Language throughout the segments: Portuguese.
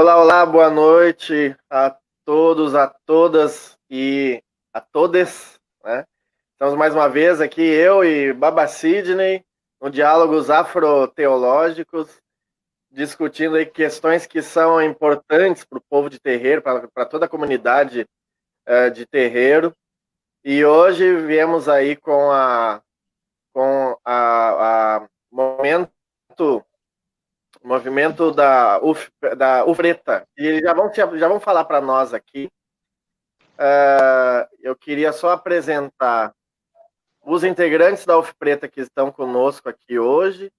Olá, olá, boa noite a todos, a todas e a todes, né? Estamos mais uma vez aqui, eu e Baba Sidney, no Diálogos Afroteológicos, discutindo aí questões que são importantes para o povo de terreiro, para toda a comunidade de terreiro. E hoje viemos aí com a movimento da UFRETA, e eles já vão falar para nós aqui. Eu queria só apresentar os integrantes da UFPreta que estão conosco aqui hoje,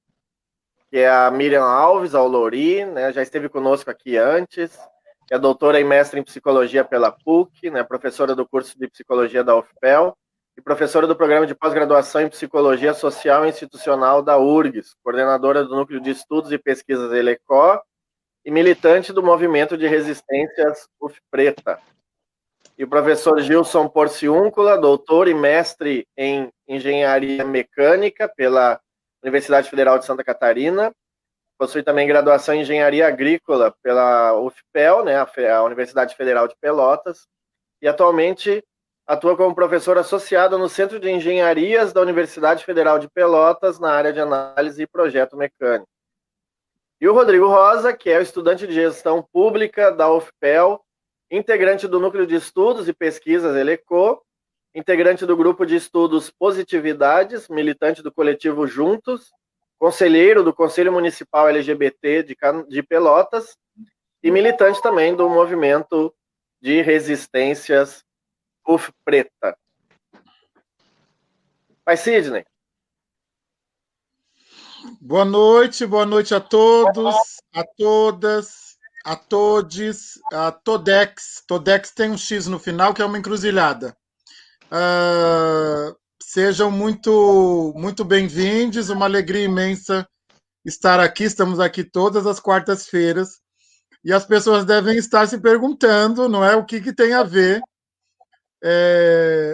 que é a Miriam Alves, a Olori, né, já esteve conosco aqui antes, que é doutora e mestre em psicologia pela PUC, né, professora do curso de psicologia da UFPEL, e professora do programa de pós-graduação em psicologia social e institucional da URGS, coordenadora do Núcleo de Estudos e Pesquisas ELECO, e militante do movimento de resistências UFPreta. E o professor Gilson Porciúncula, doutor e mestre em engenharia mecânica pela Universidade Federal de Santa Catarina, possui também graduação em engenharia agrícola pela UFPEL, né, a Universidade Federal de Pelotas, e atualmente atua como professor associado no Centro de Engenharias da Universidade Federal de Pelotas, na área de análise e projeto mecânico. E o Rodrigo Rosa, que é o estudante de gestão pública da UFPEL, integrante do Núcleo de Estudos e Pesquisas ELECO, integrante do Grupo de Estudos Positividades, militante do coletivo Juntos, conselheiro do Conselho Municipal LGBT de Pelotas e militante também do movimento de resistências UFPreta. Pai Sidney. Boa noite a todos, a todas, a todes, a Todex. Todex tem um X no final, que é uma encruzilhada. Sejam muito bem-vindos, uma alegria imensa estar aqui. Estamos aqui todas as quartas-feiras e as pessoas devem estar se perguntando, não é, o que tem a ver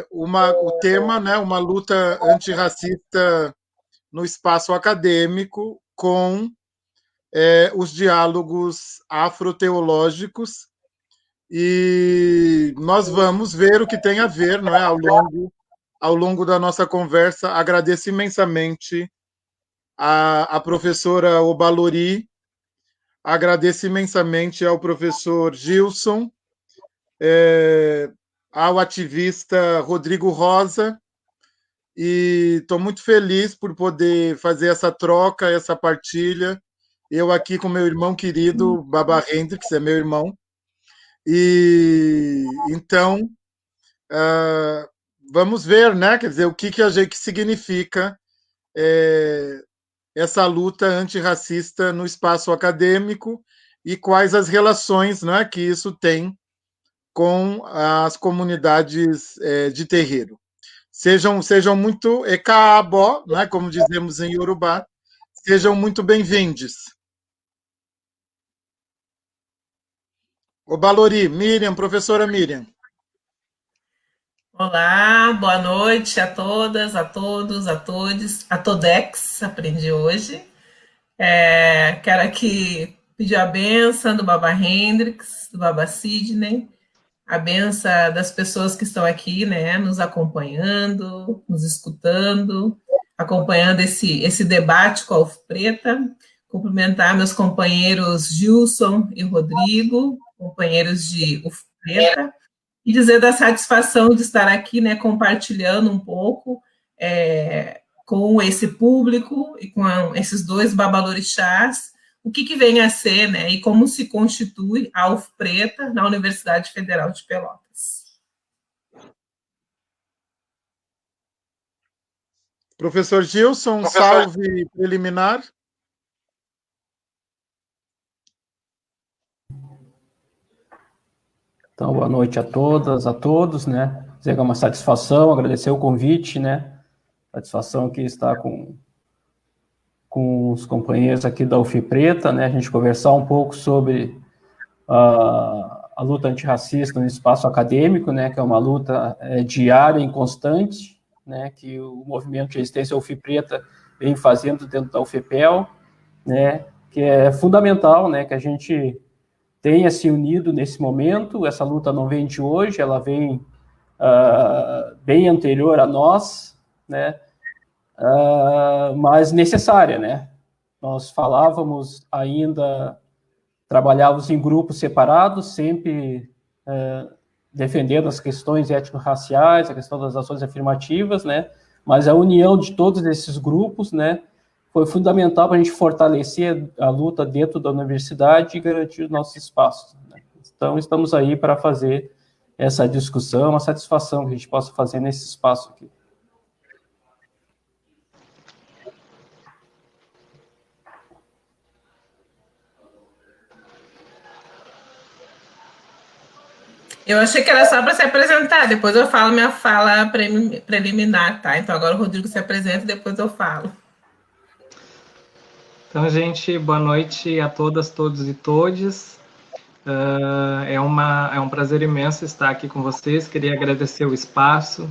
o tema, né, uma luta antirracista no espaço acadêmico com os diálogos afroteológicos, e nós vamos ver o que tem a ver, não é, ao longo da nossa conversa. Agradeço imensamente a professora Obalori, agradeço imensamente ao professor Gilson, ao ativista Rodrigo Rosa, e estou muito feliz por poder fazer essa troca, essa partilha. Eu aqui com meu irmão querido, Baba Hendrix, é meu irmão. E então, vamos ver, né? Quer dizer, o que significa essa luta antirracista no espaço acadêmico e quais as relações, né, que isso tem com as comunidades de terreiro. Sejam muito ekaabo, né, como dizemos em Yorubá, sejam muito bem-vindos. Obalori, Miriam, professora Miriam. Olá, boa noite a todas, a todos, a todes, a Todex, aprendi hoje. Quero aqui pedir a benção do Baba Hendrix, do Baba Sidney, a benção das pessoas que estão aqui, né, nos acompanhando, nos escutando, acompanhando esse debate com a UFPreta. Cumprimentar meus companheiros Gilson e Rodrigo, companheiros de UFPreta, e dizer da satisfação de estar aqui, né, compartilhando um pouco com esse público e com esses dois babalorixás, o que vem a ser, né, e como se constitui a UFPreta na Universidade Federal de Pelotas. Professor Gilson, salve preliminar. Então, boa noite a todas, a todos, né? Dizer que é uma satisfação, agradecer o convite, né? Satisfação que está com os companheiros aqui da UFPreta, né? A gente conversar um pouco sobre a luta antirracista no espaço acadêmico, né? Que é uma luta diária e constante, né? Que o movimento de resistência UFPreta vem fazendo dentro da UFPEL, né? Que é fundamental, né? Que a gente tenha se unido nesse momento. Essa luta não vem de hoje, ela vem bem anterior a nós, né? Mas necessária, né? Nós falávamos ainda, trabalhávamos em grupos separados, sempre defendendo as questões étnico-raciais, a questão das ações afirmativas, né? Mas a união de todos esses grupos, né, foi fundamental para a gente fortalecer a luta dentro da universidade e garantir os nossos espaços, né? Então, estamos aí para fazer essa discussão, uma satisfação que a gente possa fazer nesse espaço aqui. Eu achei que era só para se apresentar, depois eu falo minha fala preliminar, tá? Então agora o Rodrigo se apresenta e depois eu falo. Então, gente, boa noite a todas, todos e todes. É um prazer imenso estar aqui com vocês. Queria agradecer o espaço,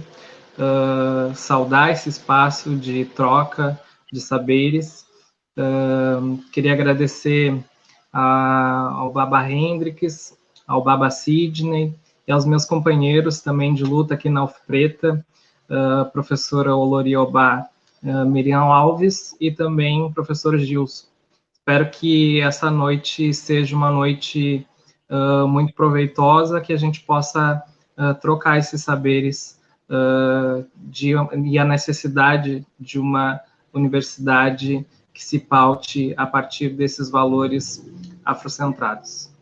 saudar esse espaço de troca de saberes. Queria agradecer ao Baba Hendricks, ao Baba Sidney e aos meus companheiros também de luta aqui na UFPreta, professora Oloriobá Miriam Alves e também professor Gilson. Espero que essa noite seja uma noite muito proveitosa, que a gente possa trocar esses saberes e a necessidade de uma universidade que se paute a partir desses valores afrocentrados.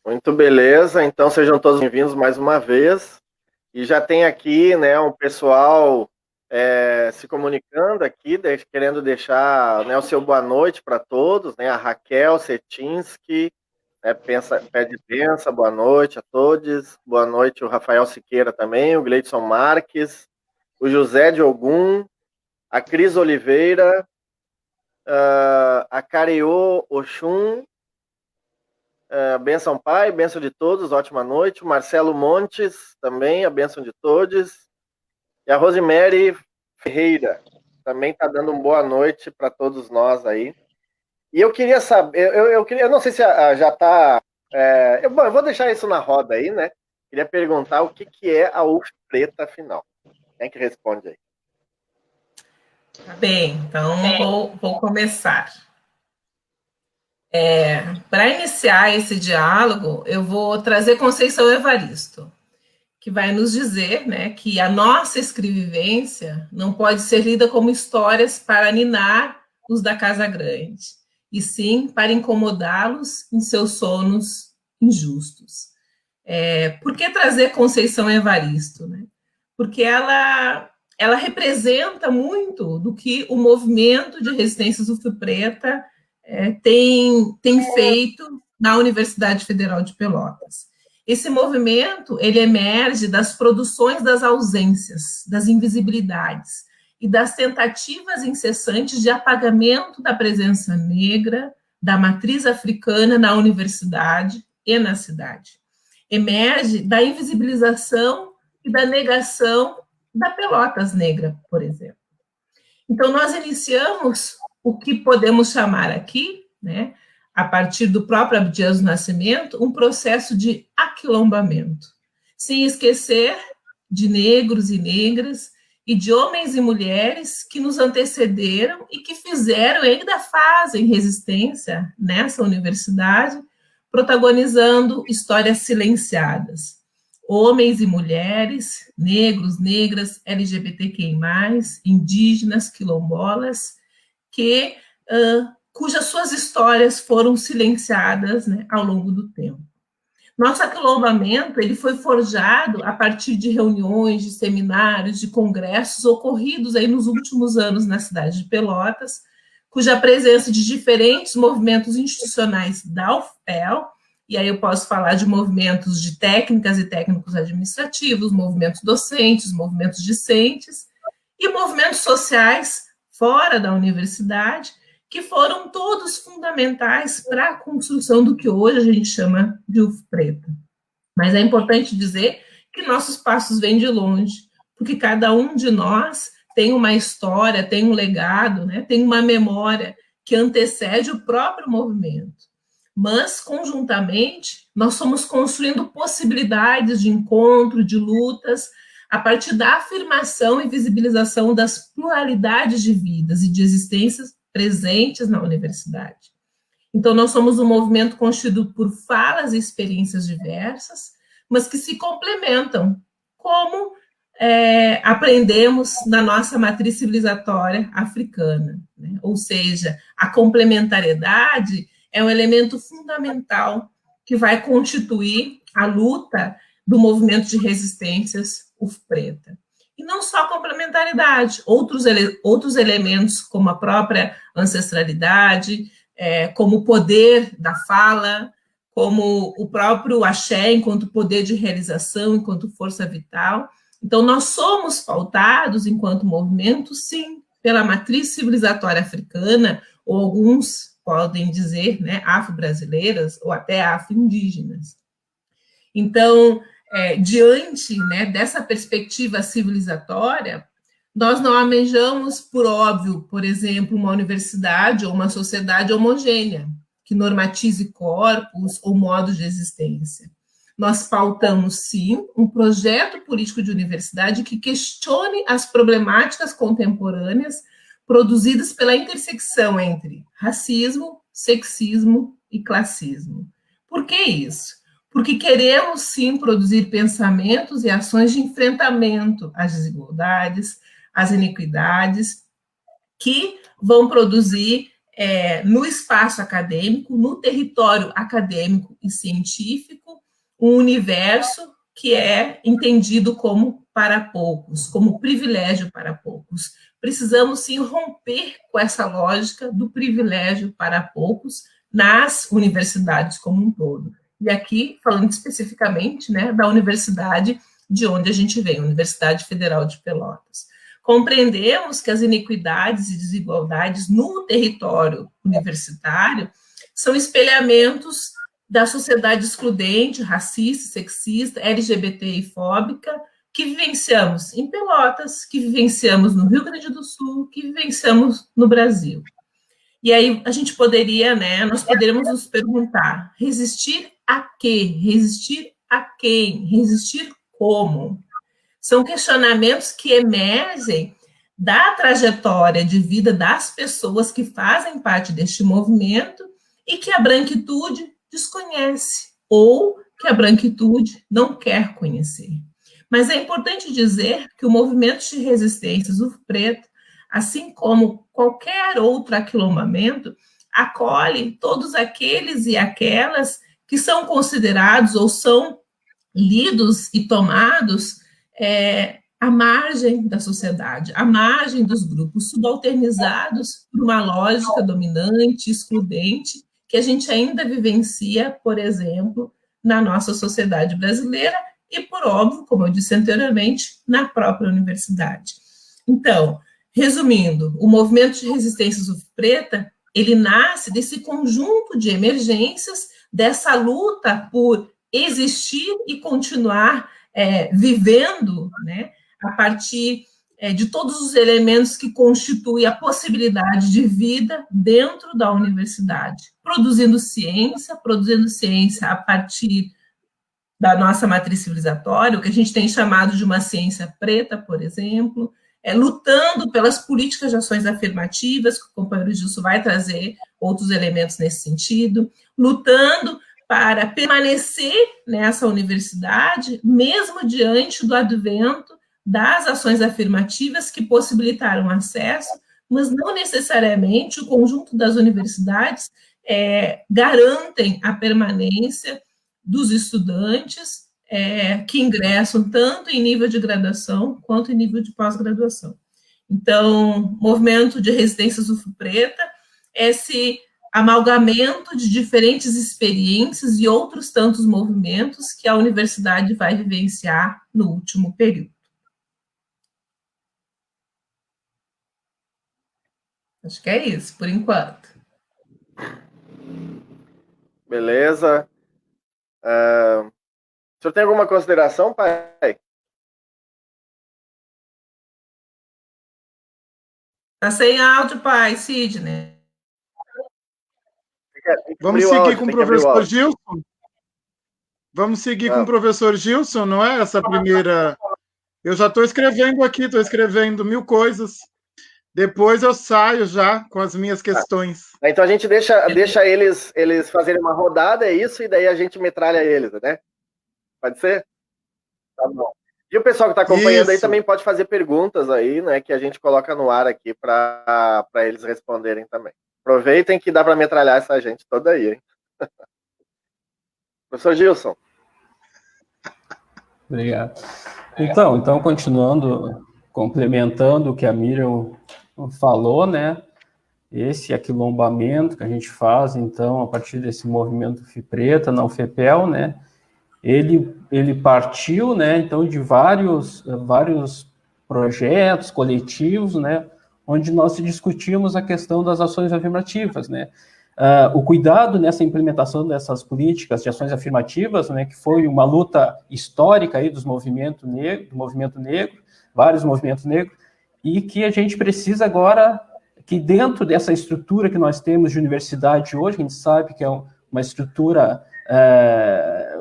Muito beleza, então sejam todos bem-vindos mais uma vez. E já tem aqui, né, um pessoal se comunicando aqui, querendo deixar, né, o seu boa noite para todos, né, a Raquel Cetinski, né, pede benção, boa noite a todos, boa noite o Rafael Siqueira também, o Gleidson Marques, o José de Ogum, a Cris Oliveira, a Careô Oxum, benção pai, benção de todos, ótima noite. O Marcelo Montes, também, a benção de todos. E a Rosemary Ferreira, também está dando uma boa noite para todos nós aí. E eu queria saber, eu não sei se já está... eu vou deixar isso na roda aí, né? Queria perguntar o que é a UFPreta, afinal. Quem é que responde aí? Tá bem, então vou começar. Para iniciar esse diálogo, eu vou trazer Conceição Evaristo, que vai nos dizer, né, que a nossa escrevivência não pode ser lida como histórias para ninar os da Casa Grande, e sim para incomodá-los em seus sonos injustos. Por que trazer Conceição Evaristo, né? Porque ela representa muito do que o movimento de resistências UFPreta tem feito na Universidade Federal de Pelotas. Esse movimento, ele emerge das produções das ausências, das invisibilidades e das tentativas incessantes de apagamento da presença negra, da matriz africana na universidade e na cidade. Emerge da invisibilização e da negação da Pelotas negra, por exemplo. Então, nós iniciamos o que podemos chamar aqui, né, a partir do próprio Abdias do Nascimento, um processo de aquilombamento, sem esquecer de negros e negras e de homens e mulheres que nos antecederam e que fizeram e ainda fazem resistência nessa universidade, protagonizando histórias silenciadas. Homens e mulheres, negros, negras, LGBTQI+, indígenas, quilombolas, cujas suas histórias foram silenciadas, né, ao longo do tempo. Nosso aquilombamento ele foi forjado a partir de reuniões, de seminários, de congressos ocorridos aí nos últimos anos na cidade de Pelotas, cuja presença de diferentes movimentos institucionais da UFPEL, e aí eu posso falar de movimentos de técnicas e técnicos administrativos, movimentos docentes, movimentos discentes, e movimentos sociais fora da universidade, que foram todos fundamentais para a construção do que hoje a gente chama de UFPreta. Mas é importante dizer que nossos passos vêm de longe, porque cada um de nós tem uma história, tem um legado, né, tem uma memória que antecede o próprio movimento. Mas, conjuntamente, nós somos construindo possibilidades de encontro, de lutas, a partir da afirmação e visibilização das pluralidades de vidas e de existências presentes na universidade. Então, nós somos um movimento constituído por falas e experiências diversas, mas que se complementam, como aprendemos na nossa matriz civilizatória africana, né? Ou seja, a complementariedade é um elemento fundamental que vai constituir a luta do movimento de resistências UFPreta. E não só a complementariedade, outros elementos, como a própria ancestralidade, como o poder da fala, como o próprio axé enquanto poder de realização, enquanto força vital. Então, nós somos pautados, enquanto movimento, sim, pela matriz civilizatória africana, ou alguns podem dizer, né, afro-brasileiras, ou até afro-indígenas. Então, diante, né, dessa perspectiva civilizatória, nós não almejamos, por óbvio, por exemplo, uma universidade ou uma sociedade homogênea, que normatize corpos ou modos de existência. Nós pautamos, sim, um projeto político de universidade que questione as problemáticas contemporâneas produzidas pela intersecção entre racismo, sexismo e classismo. Por que isso? Porque queremos, sim, produzir pensamentos e ações de enfrentamento às desigualdades, às iniquidades, que vão produzir no espaço acadêmico, no território acadêmico e científico, um universo que é entendido como para poucos, como privilégio para poucos. Precisamos, sim, romper com essa lógica do privilégio para poucos nas universidades como um todo. E aqui, falando especificamente, né, da universidade de onde a gente vem, Universidade Federal de Pelotas. Compreendemos que as iniquidades e desigualdades no território universitário são espelhamentos da sociedade excludente, racista, sexista, LGBTI-fóbica, que vivenciamos em Pelotas, que vivenciamos no Rio Grande do Sul, que vivenciamos no Brasil. E aí a gente poderia, né, nós poderíamos nos perguntar, resistir a quê? Resistir a quem? Resistir como? São questionamentos que emergem da trajetória de vida das pessoas que fazem parte deste movimento e que a branquitude desconhece, ou que a branquitude não quer conhecer. Mas é importante dizer que o movimento de resistências UFPreta, assim como qualquer outro aquilombamento, acolhe todos aqueles e aquelas que são considerados ou são lidos e tomados à margem da sociedade, à margem dos grupos, subalternizados por uma lógica dominante, excludente, que a gente ainda vivencia, por exemplo, na nossa sociedade brasileira e, por óbvio, como eu disse anteriormente, na própria universidade. Então, resumindo, o movimento de resistências UFPreta, ele nasce desse conjunto de emergências, dessa luta por existir e continuar vivendo, né, a partir de todos os elementos que constituem a possibilidade de vida dentro da universidade, produzindo ciência a partir da nossa matriz civilizatória, o que a gente tem chamado de uma ciência preta, por exemplo, lutando pelas políticas de ações afirmativas, que o companheiro Gilson vai trazer outros elementos nesse sentido, lutando para permanecer nessa universidade, mesmo diante do advento das ações afirmativas que possibilitaram acesso, mas não necessariamente o conjunto das universidades garantem a permanência dos estudantes que ingressam tanto em nível de graduação quanto em nível de pós-graduação. Então, o movimento de resistências UFPreta é esse amalgamento de diferentes experiências e outros tantos movimentos que a universidade vai vivenciar no último período. Acho que é isso, por enquanto. Beleza. O senhor tem alguma consideração, pai? Tá sem áudio, pai, Sidney. Vamos seguir com o professor Gilson? Vamos seguir com o professor Gilson, não é? Essa primeira... Eu já estou escrevendo aqui, estou escrevendo 1000 coisas. Depois eu saio já com as minhas questões. Então a gente deixa eles fazerem uma rodada, é isso, e daí a gente metralha eles, né? Pode ser? Tá bom. E o pessoal que está acompanhando aí também pode fazer perguntas aí, né? Que a gente coloca no ar aqui para eles responderem também. Aproveitem que dá para metralhar essa gente toda aí, hein? Professor Gilson. Obrigado. Então, continuando, complementando o que a Miriam falou, né? Esse aquilombamento que a gente faz, então, a partir desse movimento FIPreta, na UFPEL, né? Ele partiu, né? Então, de vários projetos coletivos, né? Onde nós discutimos a questão das ações afirmativas, né? O cuidado nessa implementação dessas políticas de ações afirmativas, né, que foi uma luta histórica aí do movimento negro, vários movimentos negros, e que a gente precisa agora, que dentro dessa estrutura que nós temos de universidade hoje, a gente sabe que é uma estrutura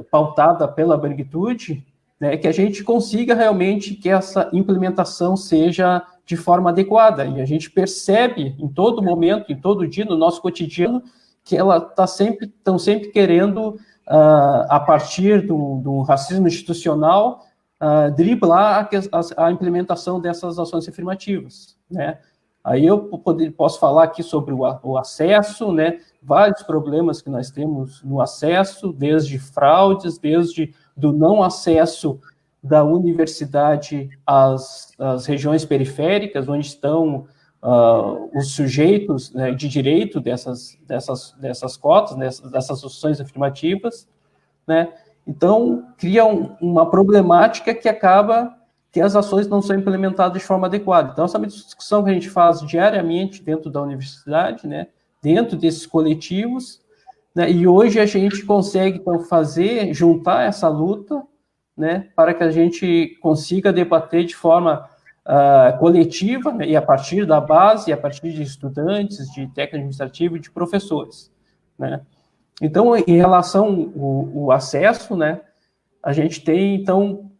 pautada pela branquitude, né, que a gente consiga realmente que essa implementação seja de forma adequada, e a gente percebe em todo momento, em todo dia, no nosso cotidiano, que ela estão sempre querendo, a partir do racismo institucional, driblar a implementação dessas ações afirmativas, né? Aí eu posso falar aqui sobre o acesso, né? Vários problemas que nós temos no acesso, desde fraudes, desde do não acesso da universidade às regiões periféricas, onde estão os sujeitos, né, de direito dessas cotas, dessas ações afirmativas, né? Então, cria uma problemática que acaba que as ações não são implementadas de forma adequada. Então, essa é uma discussão que a gente faz diariamente dentro da universidade, né, dentro desses coletivos, né, e hoje a gente consegue, então, juntar essa luta, né, para que a gente consiga debater de forma coletiva, né, e a partir da base, a partir de estudantes, de técnico administrativo e de professores, né. Então, em relação ao acesso, né, a gente tem, então,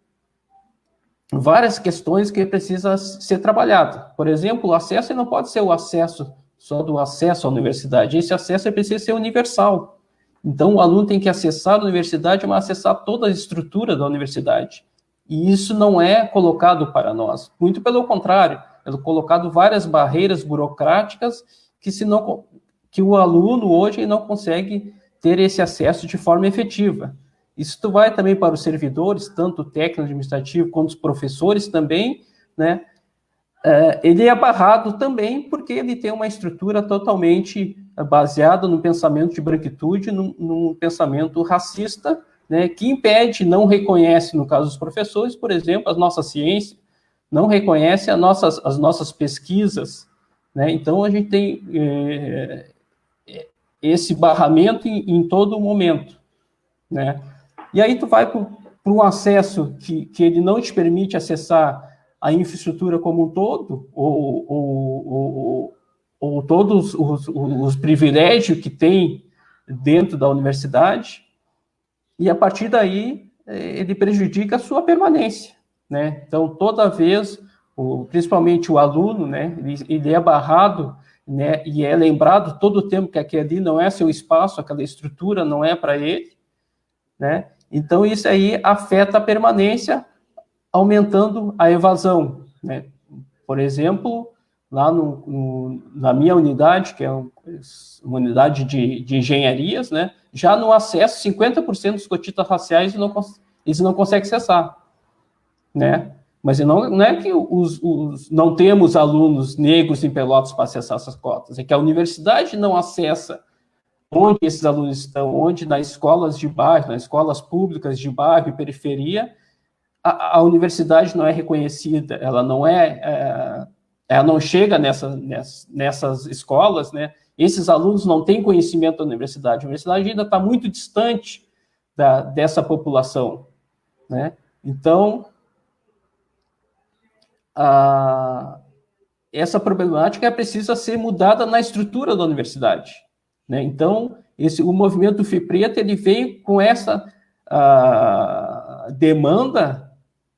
várias questões que precisam ser trabalhadas. Por exemplo, o acesso não pode ser o acesso só do acesso à universidade, esse acesso precisa ser universal. Então, o aluno tem que acessar a universidade, mas acessar toda a estrutura da universidade. E isso não é colocado para nós. Muito pelo contrário, é colocado várias barreiras burocráticas que o aluno hoje não consegue ter esse acesso de forma efetiva. Isso vai também para os servidores, tanto o técnico administrativo quanto os professores também, né? Ele é barrado também porque ele tem uma estrutura totalmente baseada no pensamento de branquitude, num pensamento racista, né, que impede, não reconhece, no caso dos professores, por exemplo, a nossa ciência, não reconhece as nossas pesquisas, né? Então, a gente tem esse barramento em todo momento, né? E aí tu vai para um acesso que ele não te permite acessar a infraestrutura como um todo, ou todos os privilégios que tem dentro da universidade, e a partir daí ele prejudica a sua permanência, né? Então, toda vez, principalmente o aluno, né, ele é barrado, né, e é lembrado todo o tempo que aquele ali não é seu espaço, aquela estrutura não é para ele, né? Então, isso aí afeta a permanência, aumentando a evasão, né? Por exemplo, lá na minha unidade, que é uma unidade de engenharias, né? Já no acesso, 50% dos cotistas raciais eles não conseguem acessar, né? Mas não é que não temos alunos negros em Pelotas para acessar essas cotas, é que a universidade não acessa onde esses alunos estão, onde nas escolas de bairro, nas escolas públicas de bairro e periferia, a universidade não é reconhecida, ela não chega nessas escolas, né? Esses alunos não têm conhecimento da universidade, a universidade ainda está muito distante dessa população, né? Então, essa problemática precisa ser mudada na estrutura da universidade, né? Então, o movimento FIPreta, ele vem com essa demanda,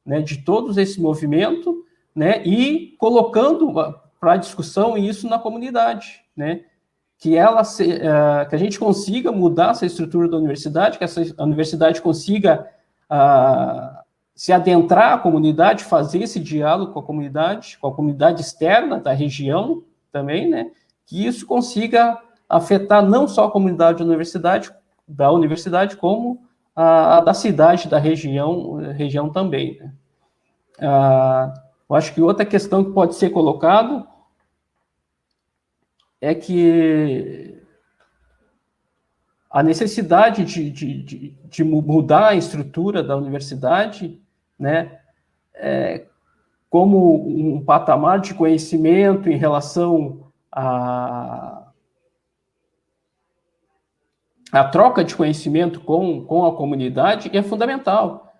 né, de todos esse movimento, né, e colocando para discussão isso na comunidade, né, que a gente consiga mudar essa estrutura da universidade, que a universidade consiga se adentrar à comunidade, fazer esse diálogo com a comunidade externa da região também, né, que isso consiga afetar não só a comunidade da universidade, como a da cidade, da região também, né. Eu acho que outra questão que pode ser colocada é que a necessidade de mudar a estrutura da universidade, né, como um patamar de conhecimento em relação à troca de conhecimento com a comunidade é fundamental.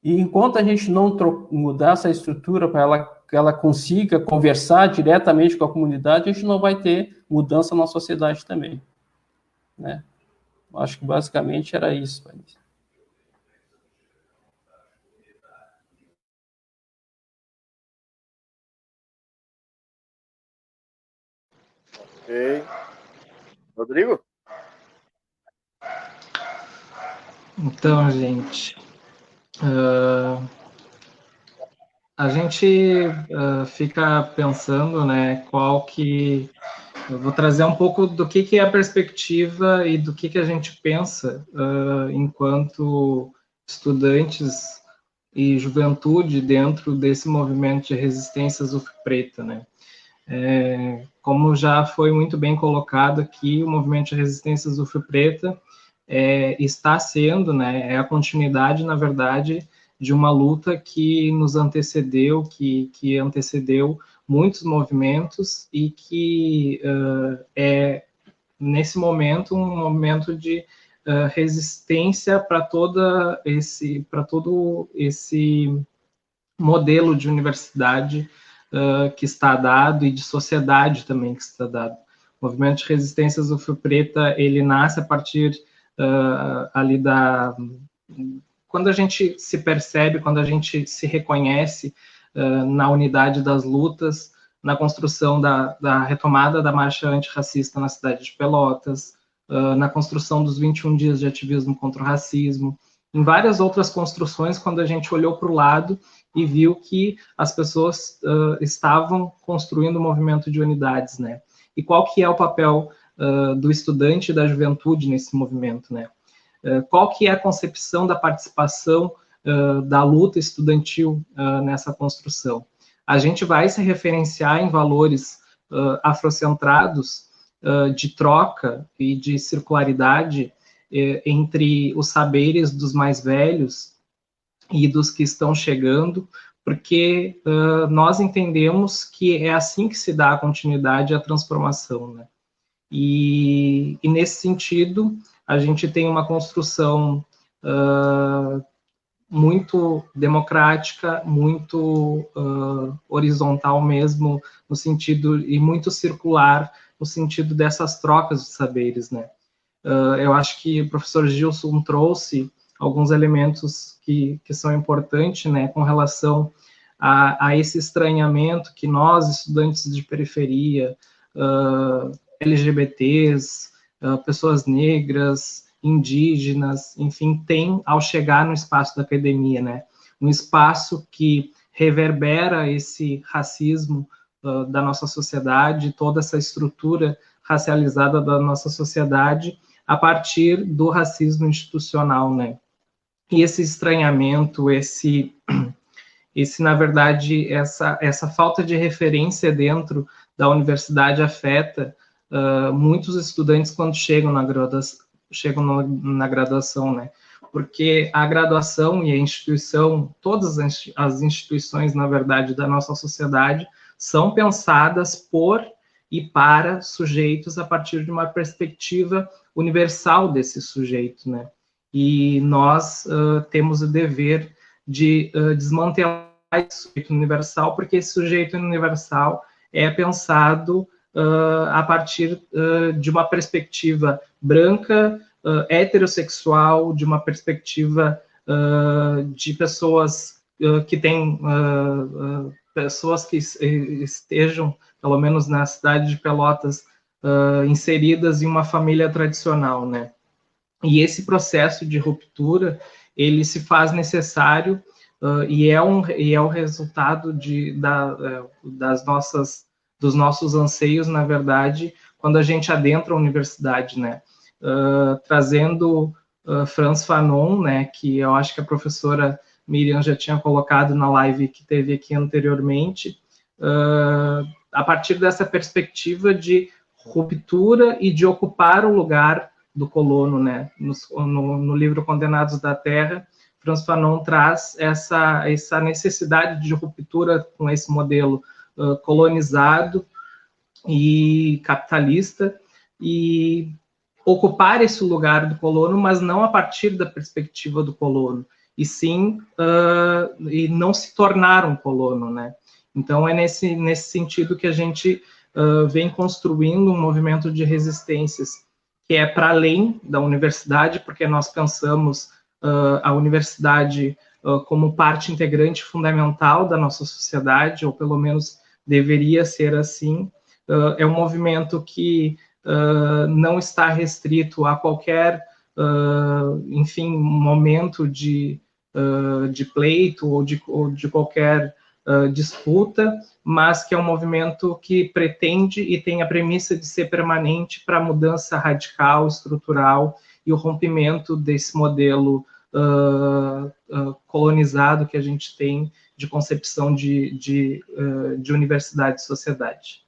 E enquanto a gente não mudar essa estrutura para que ela consiga conversar diretamente com a comunidade, a gente não vai ter mudança na sociedade também, né? Acho que basicamente era isso. Ok. Rodrigo? Então, gente, a gente fica pensando, né, eu vou trazer um pouco do que é a perspectiva e do que a gente pensa enquanto estudantes e juventude dentro desse movimento de resistências UFPreta, né. Como já foi muito bem colocado aqui, o movimento de resistências UFPreta está sendo, né, é a continuidade, na verdade, de uma luta que nos antecedeu, que antecedeu muitos movimentos e que nesse momento, um momento de resistência para todo esse modelo de universidade que está dado e de sociedade também que está dado. O movimento de resistências UFPreta, ele nasce a partir ali quando a gente se percebe, quando a gente se reconhece na unidade das lutas, na construção da retomada da marcha antirracista na cidade de Pelotas, na construção dos 21 dias de ativismo contra o racismo, em várias outras construções, quando a gente olhou para o lado e viu que as pessoas estavam construindo um movimento de unidades, né? E qual que é o papel do estudante e da juventude nesse movimento, né? Qual que é a concepção da participação da luta estudantil nessa construção? A gente vai se referenciar em valores afrocentrados de troca e de circularidade entre os saberes dos mais velhos e dos que estão chegando, porque nós entendemos que é assim que se dá a continuidade e a transformação, né? E nesse sentido, a gente tem uma construção muito democrática, muito horizontal mesmo, no sentido, e muito circular, no sentido dessas trocas de saberes, né? Eu acho que o professor Gilson trouxe alguns elementos que são importantes, né, com relação a esse estranhamento que nós, estudantes de periferia, LGBTs, pessoas negras, indígenas, enfim, tem ao chegar no espaço da academia, né? Um espaço que reverbera esse racismo da nossa sociedade, toda essa estrutura racializada da nossa sociedade a partir do racismo institucional, né? E esse estranhamento, na verdade, essa falta de referência dentro da universidade afeta muitos estudantes quando chegam na graduação, né? Porque a graduação e a instituição, todas as instituições, na verdade, da nossa sociedade, são pensadas por e para sujeitos a partir de uma perspectiva universal desse sujeito, né? E nós temos o dever de desmantelar esse sujeito universal, porque esse sujeito universal é pensado a partir de uma perspectiva branca, heterossexual, de uma perspectiva de pessoas que têm pessoas que estejam, pelo menos na cidade de Pelotas, inseridas em uma família tradicional, né? E esse processo de ruptura, ele se faz necessário e é o resultado dos nossos anseios, na verdade, quando a gente adentra a universidade, né? Trazendo Frantz Fanon, né, que eu acho que a professora Miriam já tinha colocado na live que teve aqui anteriormente, a partir dessa perspectiva de ruptura e de ocupar o lugar do colono, né? No livro Condenados da Terra, Frantz Fanon traz essa necessidade de ruptura com esse modelo colonizado e capitalista, e ocupar esse lugar do colono, mas não a partir da perspectiva do colono, e sim e não se tornar um colono, né? Então é nesse sentido que a gente vem construindo um movimento de resistências que é para além da universidade, porque nós pensamos a universidade como parte integrante fundamental da nossa sociedade, ou pelo menos deveria ser assim. É um movimento que não está restrito a qualquer, enfim, momento de pleito ou de qualquer disputa, mas que é um movimento que pretende e tem a premissa de ser permanente para a mudança radical, estrutural e o rompimento desse modelo colonizado que a gente tem de concepção de universidade e sociedade.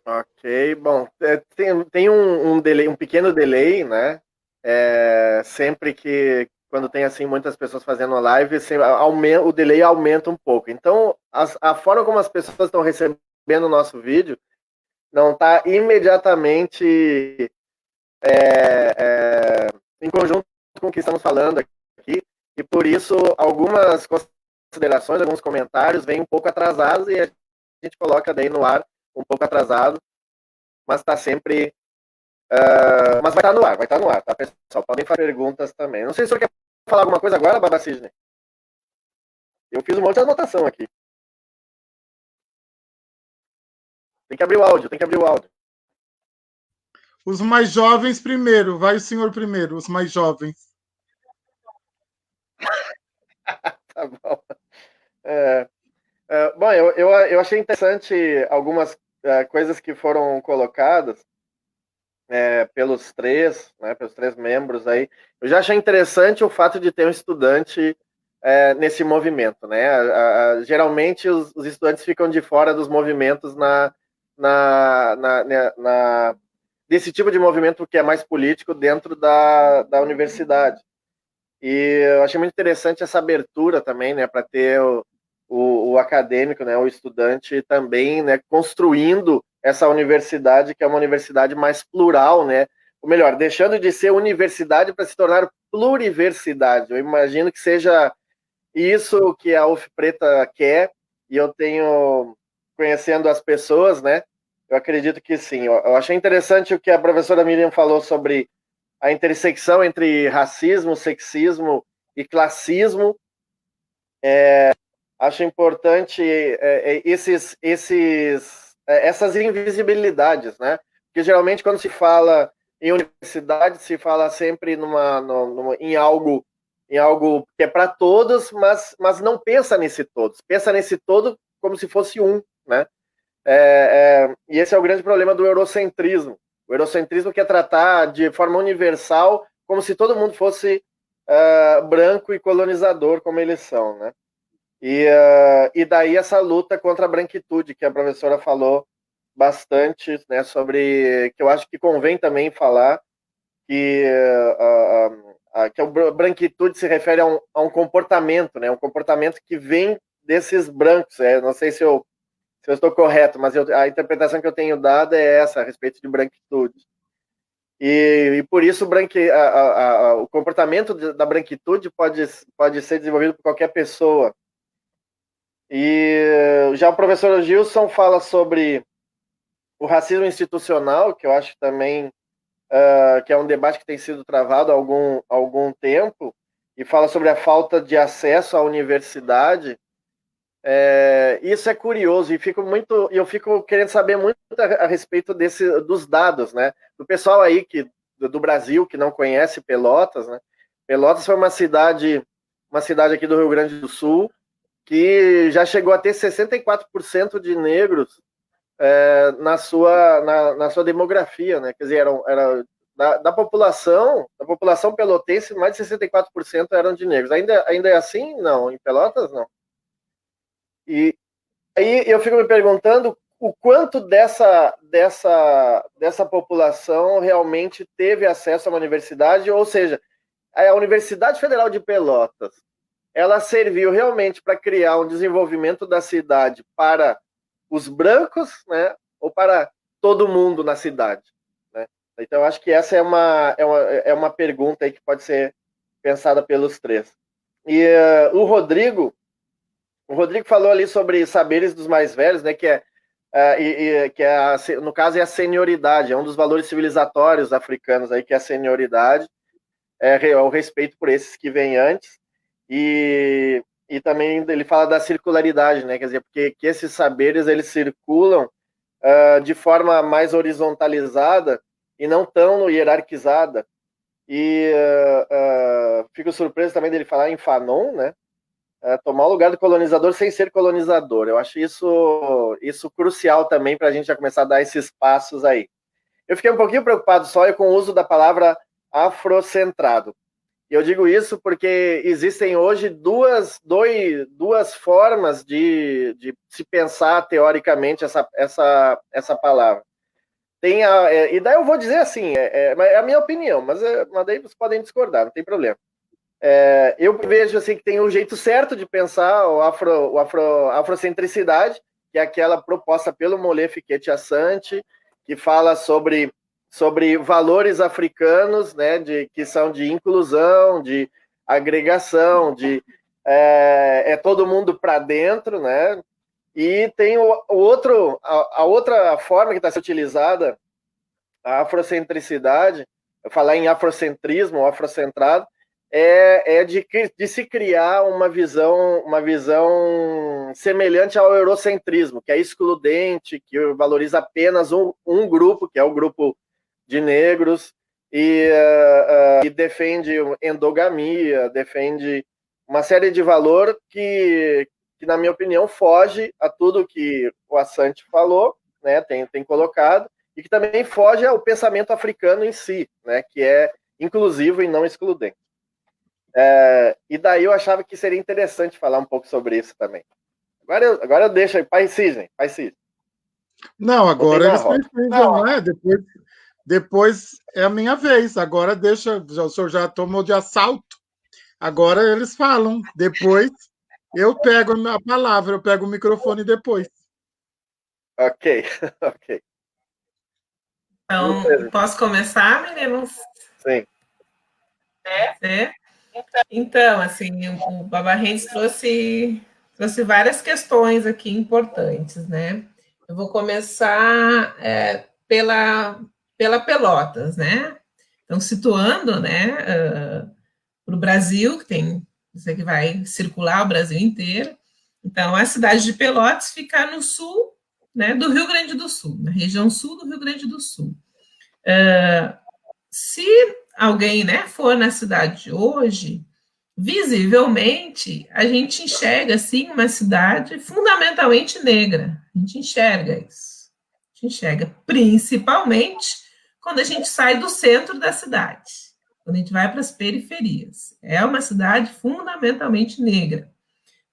Ok, bom, tem delay, um pequeno delay, né? Sempre que, quando tem assim muitas pessoas fazendo live, o delay aumenta um pouco. Então, a forma como as pessoas estão recebendo o nosso vídeo não está imediatamente em conjunto com o que estamos falando aqui, e por isso algumas considerações, alguns comentários vêm um pouco atrasados e a gente coloca daí no ar um pouco atrasado, mas está sempre... mas vai estar no ar, tá, pessoal? Podem fazer perguntas também. Não sei se você quer falar alguma coisa agora, Baba Cisne. Eu fiz um monte de anotação aqui. Tem que abrir o áudio. Os mais jovens primeiro. Vai o senhor primeiro, os mais jovens. Tá bom. Bom, eu achei interessante algumas coisas que foram colocadas pelos três membros aí. Eu já achei interessante o fato de ter um estudante nesse movimento, né? Geralmente os estudantes ficam de fora dos movimentos desse tipo de movimento que é mais político dentro da universidade. E eu achei muito interessante essa abertura também, né, para ter o acadêmico, né, o estudante também, né, construindo essa universidade, que é uma universidade mais plural, né, ou melhor, deixando de ser universidade para se tornar pluriversidade. Eu imagino que seja isso que a UF Preta quer, e eu tenho, conhecendo as pessoas, né, eu acredito que sim. Eu achei interessante o que a professora Miriam falou sobre a intersecção entre racismo, sexismo e classismo. Acho importante essas invisibilidades, né? Porque geralmente quando se fala em universidade, se fala sempre em algo que é para todos, mas não pensa nesse todos. Pensa nesse todo como se fosse um, né? E esse é o grande problema do eurocentrismo. O eurocentrismo quer tratar de forma universal como se todo mundo fosse branco e colonizador, como eles são, né? E daí essa luta contra a branquitude, que a professora falou bastante, né, sobre, que eu acho que convém também falar, que a branquitude se refere a um comportamento, né, um comportamento que vem desses brancos. Não sei se eu estou correto, mas a interpretação que eu tenho dado é essa, a respeito de branquitude. E por isso o comportamento da branquitude pode ser desenvolvido por qualquer pessoa. E já o professor Gilson fala sobre o racismo institucional, que eu acho também que é um debate que tem sido travado há algum tempo, e fala sobre a falta de acesso à universidade. Isso é curioso, e eu fico querendo saber muito a respeito dos dados, né? Do pessoal aí do Brasil que não conhece Pelotas, né? Pelotas foi uma cidade aqui do Rio Grande do Sul que já chegou a ter 64% de negros na sua demografia, né? Quer dizer, era da população pelotense, mais de 64% eram de negros. Ainda é assim? Não, em Pelotas não. E aí eu fico me perguntando o quanto dessa população realmente teve acesso a uma universidade, ou seja, a Universidade Federal de Pelotas, ela serviu realmente para criar um desenvolvimento da cidade para os brancos, né, ou para todo mundo na cidade, né? Então, eu acho que essa é uma pergunta aí que pode ser pensada pelos três. E o Rodrigo falou ali sobre saberes dos mais velhos, né, no caso é a senioridade, é um dos valores civilizatórios africanos aí, que é a senioridade, o respeito por esses que vêm antes, e também ele fala da circularidade, né, quer dizer, porque que esses saberes eles circulam de forma mais horizontalizada e não tão hierarquizada. E fico surpreso também dele falar em Fanon, né, tomar o lugar do colonizador sem ser colonizador. Eu acho isso crucial também para a gente já começar a dar esses passos aí. Eu fiquei um pouquinho preocupado só com o uso da palavra afrocentrado. E eu digo isso porque existem hoje duas formas de se pensar teoricamente essa palavra. E daí eu vou dizer assim, é a minha opinião, mas daí vocês podem discordar, não tem problema. Eu vejo assim que tem um jeito certo de pensar a afrocentricidade, que é aquela proposta pelo Molefe Assange, que fala sobre valores africanos, né, que são de inclusão, de agregação, de todo mundo para dentro, né? E tem a outra forma que está sendo utilizada, a afrocentricidade, falar em afrocentrismo ou afrocentrado, de se criar uma visão semelhante ao eurocentrismo, que é excludente, que valoriza apenas um grupo, que é o grupo de negros, e defende endogamia, defende uma série de valor que, na minha opinião, foge a tudo que o Assange falou, né, tem colocado, e que também foge ao pensamento africano em si, né, que é inclusivo e não excludente. E daí eu achava que seria interessante falar um pouco sobre isso também. Agora eu deixo aí, Pai Cisne. Não, agora eles precisam, né? Depois é a minha vez. Agora o senhor já tomou de assalto. Agora eles falam. Depois eu pego a palavra, eu pego o microfone depois. Ok. Então, posso começar, meninos? Sim. Então, assim, o Baba Rendes trouxe várias questões aqui importantes, né? Eu vou começar pela Pelotas, né? Então, situando, né, para o Brasil, isso que vai circular o Brasil inteiro. Então, a cidade de Pelotas fica no sul, né, do Rio Grande do Sul, na região sul do Rio Grande do Sul. Se alguém, né, for na cidade hoje, visivelmente, a gente enxerga, assim, uma cidade fundamentalmente negra. A gente enxerga isso. A gente enxerga principalmente quando a gente sai do centro da cidade, quando a gente vai para as periferias. É uma cidade fundamentalmente negra.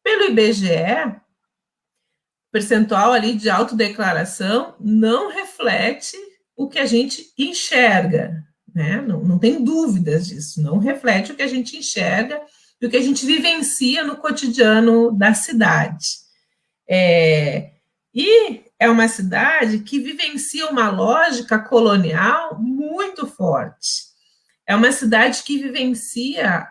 Pelo IBGE, o percentual ali de autodeclaração não reflete o que a gente enxerga, né? Não tem dúvidas disso, não reflete o que a gente enxerga e o que a gente vivencia no cotidiano da cidade. E é uma cidade que vivencia uma lógica colonial muito muito forte. É uma cidade que vivencia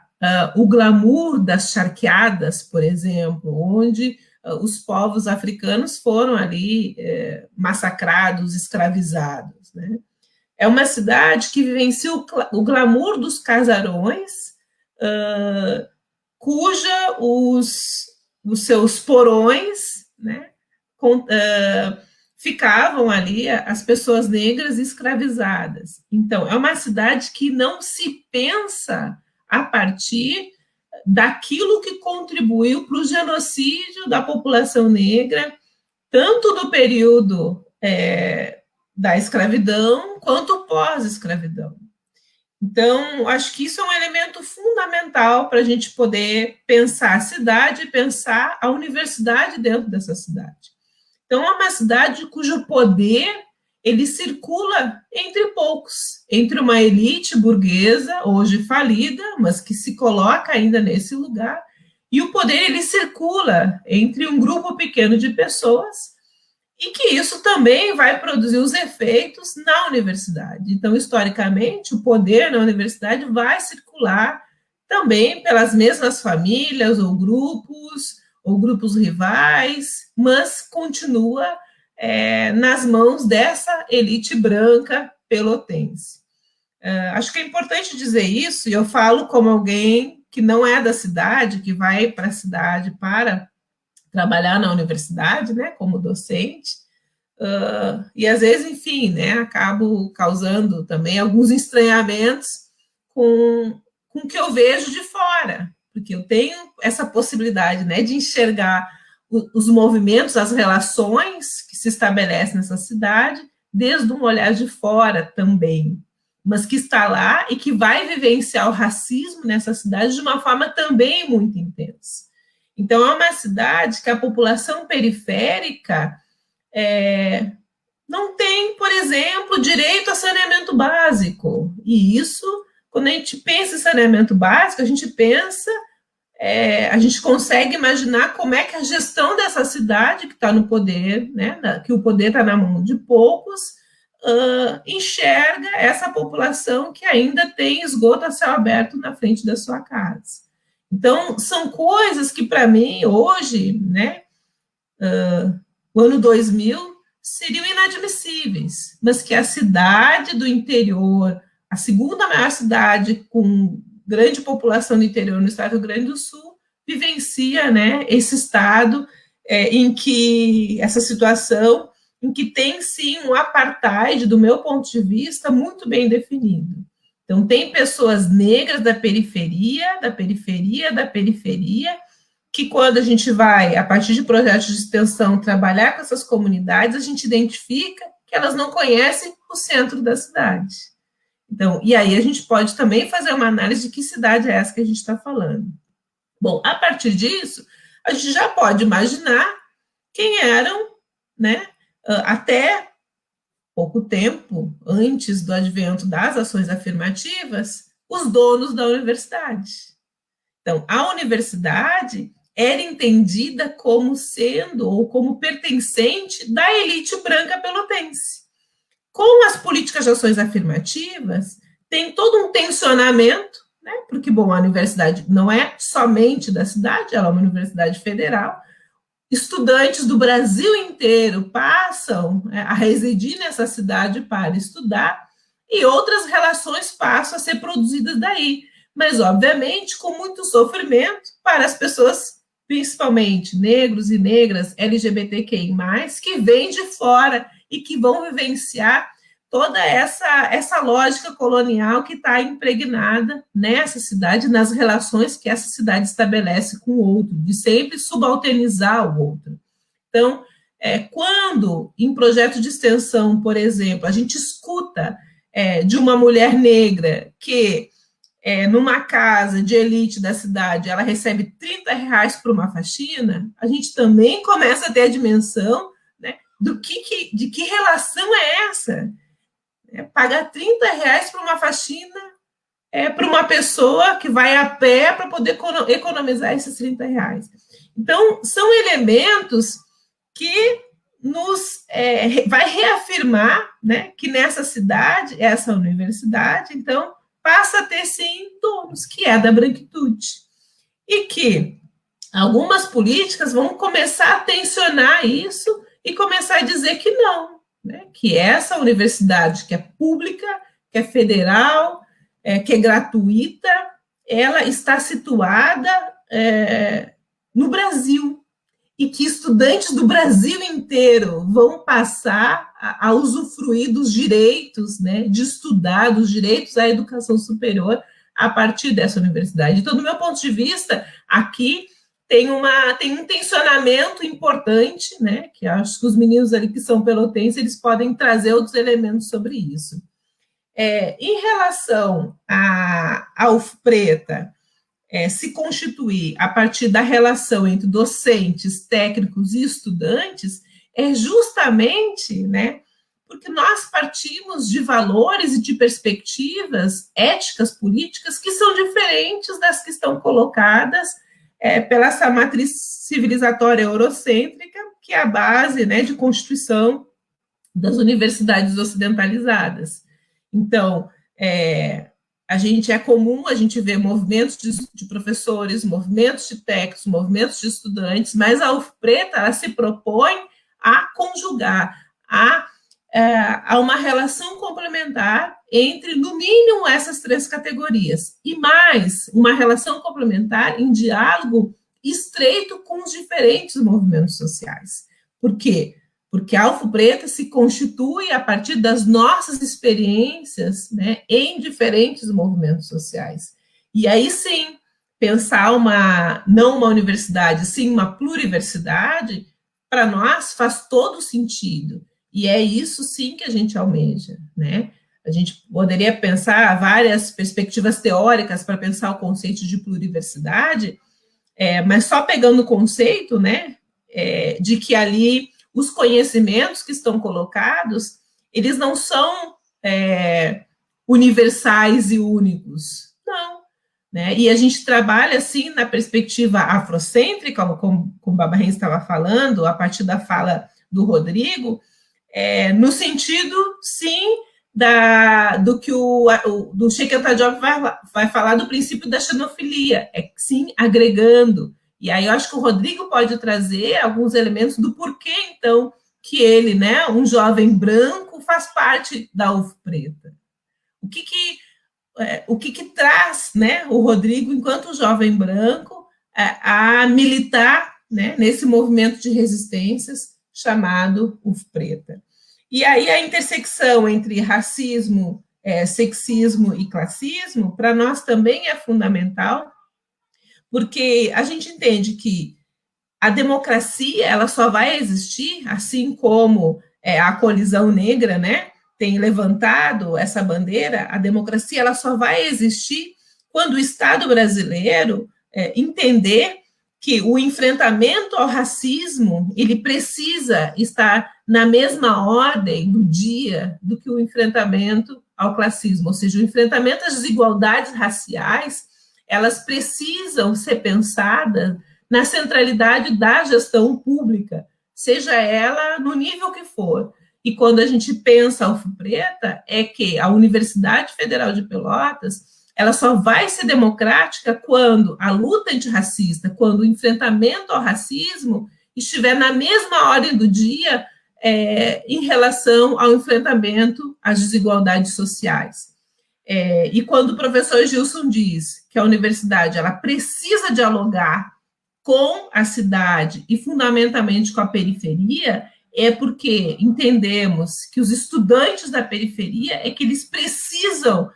o glamour das charqueadas, por exemplo, onde os povos africanos foram ali massacrados, escravizados, né? É uma cidade que vivencia o glamour dos casarões, cuja os seus porões, né, ficavam ali as pessoas negras escravizadas. Então, é uma cidade que não se pensa a partir daquilo que contribuiu para o genocídio da população negra, tanto do período da escravidão, quanto pós-escravidão. Então, acho que isso é um elemento fundamental para a gente poder pensar a cidade e pensar a universidade dentro dessa cidade. Então, é uma cidade cujo poder ele circula entre poucos, entre uma elite burguesa, hoje falida, mas que se coloca ainda nesse lugar, e o poder ele circula entre um grupo pequeno de pessoas, e que isso também vai produzir os efeitos na universidade. Então, historicamente, o poder na universidade vai circular também pelas mesmas famílias ou grupos rivais, mas continua nas mãos dessa elite branca pelotense. Acho que é importante dizer isso, e eu falo como alguém que não é da cidade, que vai para a cidade para trabalhar na universidade, né, como docente, e às vezes, enfim, né, acabo causando também alguns estranhamentos com o que eu vejo de fora, porque eu tenho essa possibilidade, né, de enxergar os movimentos, as relações que se estabelecem nessa cidade, desde um olhar de fora também, mas que está lá e que vai vivenciar o racismo nessa cidade de uma forma também muito intensa. Então, é uma cidade que a população periférica não tem, por exemplo, direito a saneamento básico. E isso, quando a gente pensa em saneamento básico, a gente pensa, a gente consegue imaginar como é que a gestão dessa cidade, que está no poder, né, que o poder está na mão de poucos, enxerga essa população que ainda tem esgoto a céu aberto na frente da sua casa. Então, são coisas que, para mim, hoje, né, o ano 2000, seriam inadmissíveis, mas que a cidade do interior, a segunda maior cidade com grande população do interior no estado do Rio Grande do Sul, vivencia, né, esse estado em que, essa situação, em que tem, sim, um apartheid, do meu ponto de vista, muito bem definido. Então, tem pessoas negras da periferia, que quando a gente vai, a partir de projetos de extensão, trabalhar com essas comunidades, a gente identifica que elas não conhecem o centro da cidade. Então, e aí a gente pode também fazer uma análise de que cidade é essa que a gente está falando. Bom, a partir disso, a gente já pode imaginar quem eram, né, até pouco tempo antes do advento das ações afirmativas, os donos da universidade. Então, a universidade era entendida como sendo ou como pertencente da elite branca pelotense. Com as políticas de ações afirmativas, tem todo um tensionamento, né, porque, bom, a universidade não é somente da cidade, ela é uma universidade federal. Estudantes do Brasil inteiro passam a residir nessa cidade para estudar, e outras relações passam a ser produzidas daí, mas, obviamente, com muito sofrimento para as pessoas, principalmente negros e negras, LGBTQI+, que vêm de fora e que vão vivenciar toda essa lógica colonial que está impregnada nessa cidade, nas relações que essa cidade estabelece com o outro, de sempre subalternizar o outro. Então, quando, em projeto de extensão, por exemplo, a gente escuta de uma mulher negra que, numa casa de elite da cidade, ela recebe R$30 por uma faxina, a gente também começa a ter a dimensão, né, de que relação é essa? Pagar R$30 por uma faxina para uma pessoa que vai a pé para poder economizar esses R$30. Então, são elementos que vai reafirmar, né, que nessa cidade, essa universidade, então, passa a ter, sim, donos, que é da branquitude. E que algumas políticas vão começar a tensionar isso e começar a dizer que não, né, que essa universidade que é pública, que é federal, que é gratuita, ela está situada no Brasil, e que estudantes do Brasil inteiro vão passar a usufruir dos direitos, né, de estudar, dos direitos à educação superior a partir dessa universidade. Então, do meu ponto de vista, aqui tem um tensionamento importante, né, que acho que os meninos ali que são pelotenses, eles podem trazer outros elementos sobre isso. Em relação à UFPreta, se constituir a partir da relação entre docentes, técnicos e estudantes, é justamente, né, porque nós partimos de valores e de perspectivas éticas, políticas, que são diferentes das que estão colocadas pela essa matriz civilizatória eurocêntrica, que é a base, né, de constituição das universidades ocidentalizadas. Então, é comum a gente ver movimentos de professores, movimentos de técnicos, movimentos de estudantes, mas a UFPreta, ela se propõe a conjugar, a uma relação complementar entre, no mínimo, essas três categorias, e mais, uma relação complementar em diálogo estreito com os diferentes movimentos sociais. Por quê? Porque a UFPreta se constitui a partir das nossas experiências, né, em diferentes movimentos sociais. E aí, sim, pensar não uma universidade, sim uma pluriversidade, para nós faz todo sentido. E é isso, sim, que a gente almeja, né? A gente poderia pensar várias perspectivas teóricas para pensar o conceito de pluriversidade, mas só pegando o conceito, né, de que ali os conhecimentos que estão colocados, eles não são universais e únicos, não. Né? E a gente trabalha, assim, na perspectiva afrocêntrica, como o Babarrem estava falando, a partir da fala do Rodrigo, no sentido, sim, do que do Cheikh Anta Diop vai falar do princípio da xenofilia, sim, agregando. E aí eu acho que o Rodrigo pode trazer alguns elementos do porquê, então, que ele, né, um jovem branco, faz parte da UFPreta. O que traz, né, o Rodrigo, enquanto jovem branco, a militar, né, nesse movimento de resistências chamado UFPreta. E aí a intersecção entre racismo, sexismo e classismo, para nós também é fundamental, porque a gente entende que a democracia, ela só vai existir, assim como a colisão negra, né, tem levantado essa bandeira, a democracia, ela só vai existir quando o Estado brasileiro entender que o enfrentamento ao racismo, ele precisa estar na mesma ordem do dia do que o enfrentamento ao classismo, ou seja, o enfrentamento às desigualdades raciais, elas precisam ser pensadas na centralidade da gestão pública, seja ela no nível que for. E quando a gente pensa a UFPreta, é que a Universidade Federal de Pelotas, ela só vai ser democrática quando a luta antirracista, quando o enfrentamento ao racismo estiver na mesma ordem do dia em relação ao enfrentamento às desigualdades sociais. E quando o professor Gilson diz que a universidade ela precisa dialogar com a cidade e, fundamentalmente, com a periferia, é porque entendemos que os estudantes da periferia que eles precisam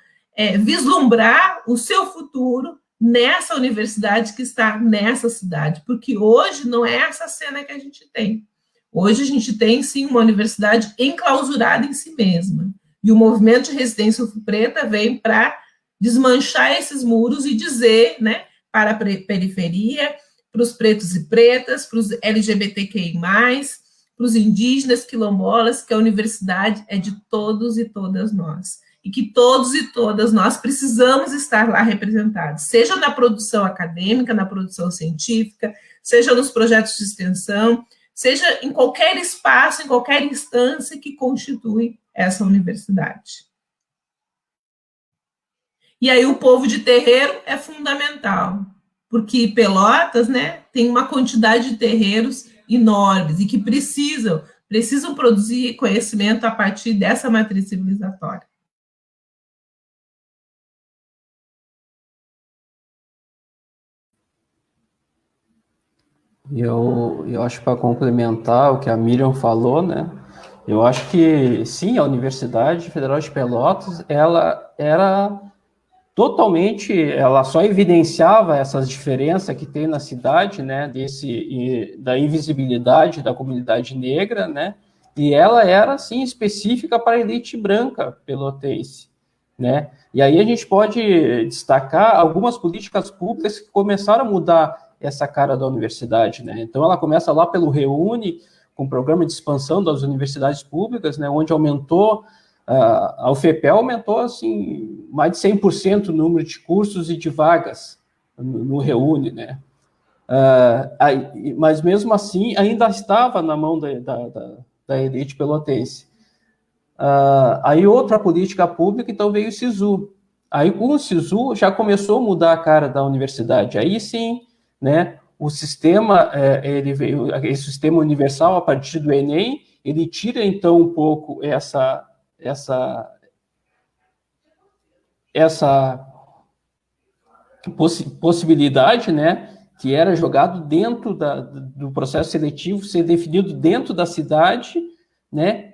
vislumbrar o seu futuro nessa universidade que está nessa cidade, porque hoje não é essa cena que a gente tem. Hoje a gente tem, sim, uma universidade enclausurada em si mesma, e o movimento de resistência UFPreta vem para desmanchar esses muros e dizer, né, para a periferia, para os pretos e pretas, para os LGBTQI+, para os indígenas, quilombolas, que a universidade é de todos e todas nós. E que todos e todas nós precisamos estar lá representados, seja na produção acadêmica, na produção científica, seja nos projetos de extensão, seja em qualquer espaço, em qualquer instância que constitui essa universidade. E aí o povo de terreiro é fundamental, porque Pelotas, né, tem uma quantidade de terreiros enormes e que precisam produzir conhecimento a partir dessa matriz civilizatória. Eu acho, para complementar o que a Miriam falou, né, eu acho que, sim, a Universidade Federal de Pelotas, ela era totalmente, ela só evidenciava essas diferenças que tem na cidade, né, da invisibilidade da comunidade negra, né, e ela era, assim, específica para a elite branca pelotense, né, e aí a gente pode destacar algumas políticas públicas que começaram a mudar essa cara da universidade, né, então ela começa lá pelo Reúne, com o programa de expansão das universidades públicas, né, onde aumentou, a UFPEL aumentou, assim, mais de 100% o número de cursos e de vagas no Reúne, né, mas mesmo assim ainda estava na mão da elite pelotense. Aí outra política pública, então veio o SISU. Aí com o SISU já começou a mudar a cara da universidade. Aí sim, né, o sistema, ele veio, esse sistema universal a partir do Enem, ele tira então um pouco essa possibilidade, né, que era jogado dentro do processo seletivo, ser definido dentro da cidade, né,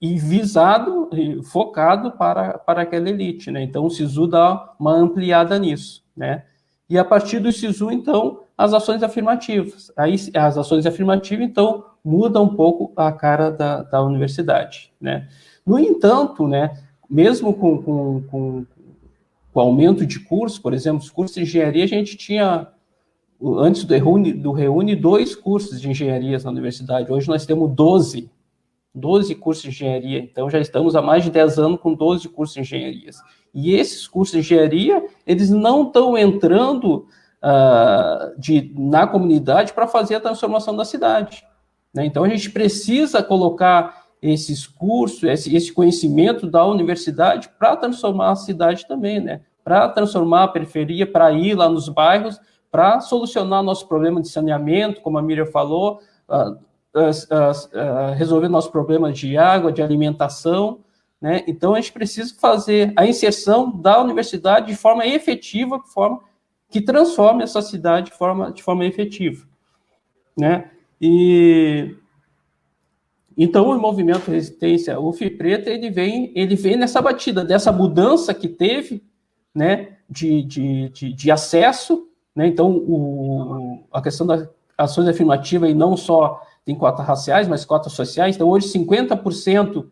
e visado, focado para aquela elite, né, então o SISU dá uma ampliada nisso, né, e a partir do SISU, então, as ações afirmativas, aí as ações afirmativas, então, mudam um pouco a cara da universidade, né, no entanto, né, mesmo com o aumento de cursos, por exemplo, os cursos de engenharia, a gente tinha, antes do Reúne, 2 cursos de engenharias na universidade. Hoje nós temos 12 cursos de engenharia. Então, já estamos há mais de 10 anos com 12 cursos de engenharias. E esses cursos de engenharia, eles não estão entrando na comunidade para fazer a transformação da cidade, né? Então, a gente precisa colocar esses cursos, esse conhecimento da universidade para transformar a cidade também, né? Para transformar a periferia, para ir lá nos bairros, para solucionar nosso problema de saneamento, como a Miriam falou, resolver nossos problemas de água, de alimentação, né? Então, a gente precisa fazer a inserção da universidade de forma efetiva, de forma que transforme essa cidade de forma efetiva, né? Então, o movimento Resistência UF Preta, ele vem nessa batida, dessa mudança que teve, né, de acesso, né? Então, a questão das ações afirmativas, e não só tem cotas raciais, mas cotas sociais. Então, hoje, 50%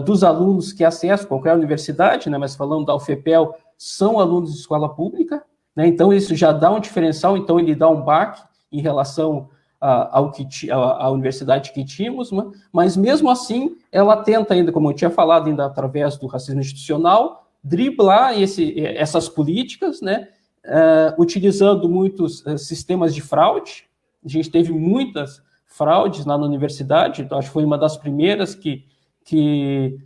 dos alunos que acessam qualquer universidade, né, mas falando da UFPEL, são alunos de escola pública, né? Então, isso já dá um diferencial, então ele dá um baque em relação à universidade que tínhamos, né? Mas mesmo assim, ela tenta ainda, como eu tinha falado, ainda através do racismo institucional, driblar essas políticas, né? Utilizando muitos sistemas de fraude. A gente teve muitas fraudes lá na universidade, então, acho que foi uma das primeiras que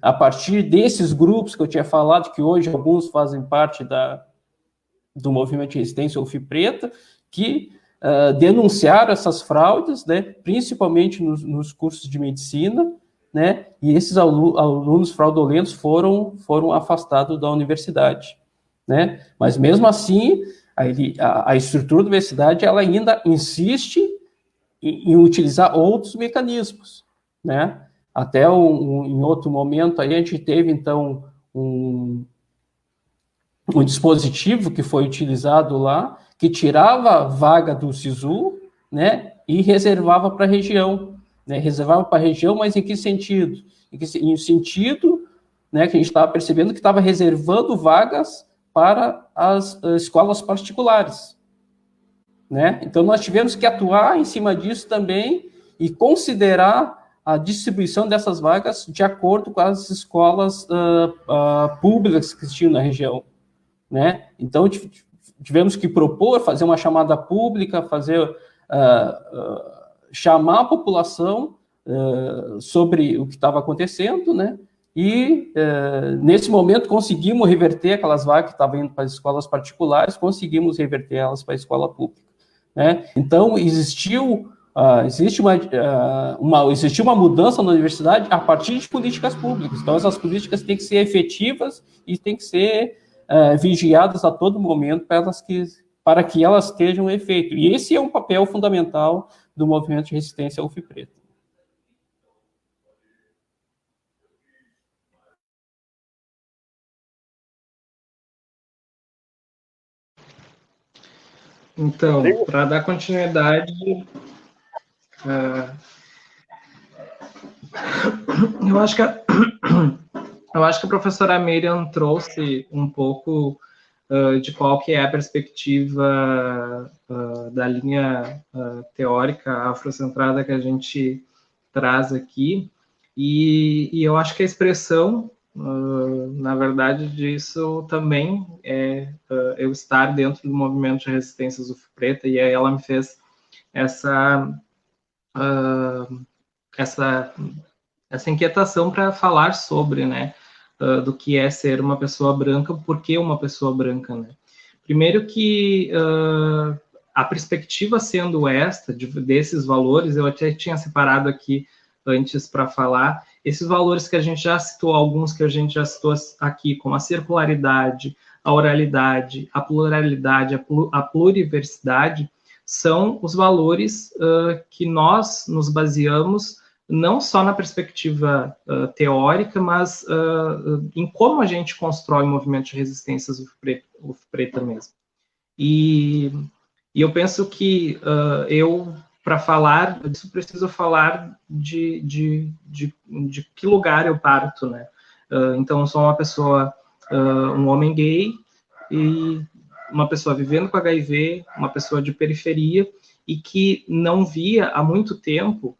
a partir desses grupos que eu tinha falado, que hoje alguns fazem parte do movimento de resistência UF Preta, que denunciaram essas fraudes, né, principalmente nos cursos de medicina, né, e esses alunos fraudulentos foram afastados da universidade, né, mas mesmo assim, a estrutura da universidade, ela ainda insiste em utilizar outros mecanismos, né, até em outro momento, aí a gente teve, então, um dispositivo que foi utilizado lá, que tirava a vaga do SISU, né, e reservava para a região, né, reservava para a região, mas em que sentido? Em sentido, né, que a gente estava percebendo que estava reservando vagas para as escolas particulares, né, então nós tivemos que atuar em cima disso também e considerar a distribuição dessas vagas de acordo com as escolas públicas que tinham na região, né? Então, tivemos que propor, fazer uma chamada pública, chamar a população sobre o que estava acontecendo, né? E, nesse momento, conseguimos reverter aquelas vagas que estavam indo para as escolas particulares, conseguimos reverter elas para a escola pública, né? Então, existe uma mudança na universidade a partir de políticas públicas. Então, essas políticas têm que ser efetivas e têm que ser vigiadas a todo momento para que elas tenham efeito. E esse é um papel fundamental do movimento de resistência UFPreta. Então, para dar continuidade, eu acho que a professora Miriam trouxe um pouco de qual que é a perspectiva da linha teórica afrocentrada que a gente traz aqui, e eu acho que a expressão, na verdade, disso também é eu estar dentro do movimento de resistência UFPreta, e aí ela me fez essa inquietação para falar sobre, né, do que é ser uma pessoa branca, por que uma pessoa branca, né? Primeiro que a perspectiva sendo desses valores, eu até tinha separado aqui antes para falar, esses valores que a gente já citou, alguns que a gente já citou aqui, como a circularidade, a oralidade, a pluralidade, a pluriversidade, são os valores que nós nos baseamos não só na perspectiva teórica, mas em como a gente constrói o movimento de resistências UFPreta mesmo. E eu penso que para falar disso, preciso falar de que lugar eu parto, né? Então, eu sou uma pessoa, um homem gay, e uma pessoa vivendo com HIV, uma pessoa de periferia, e que não via há muito tempo,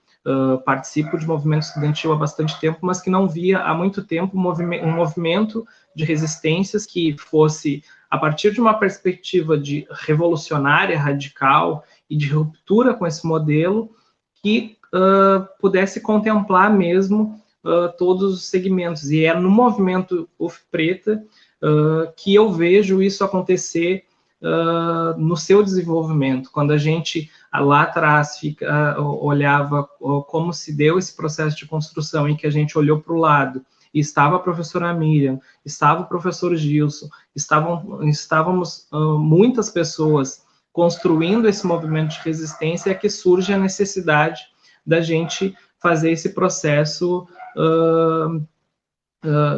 participo de movimento estudantil há bastante tempo, mas que não via há muito tempo um movimento de resistências que fosse, a partir de uma perspectiva de revolucionária, radical e de ruptura com esse modelo, que pudesse contemplar mesmo todos os segmentos. E é no movimento UFPreta que eu vejo isso acontecer no seu desenvolvimento. Quando a gente lá atrás olhava como se deu esse processo de construção, em que a gente olhou para o lado, e estava a professora Miriam, estava o professor Gilson, estávamos muitas pessoas construindo esse movimento de resistência, é que surge a necessidade da gente fazer esse processo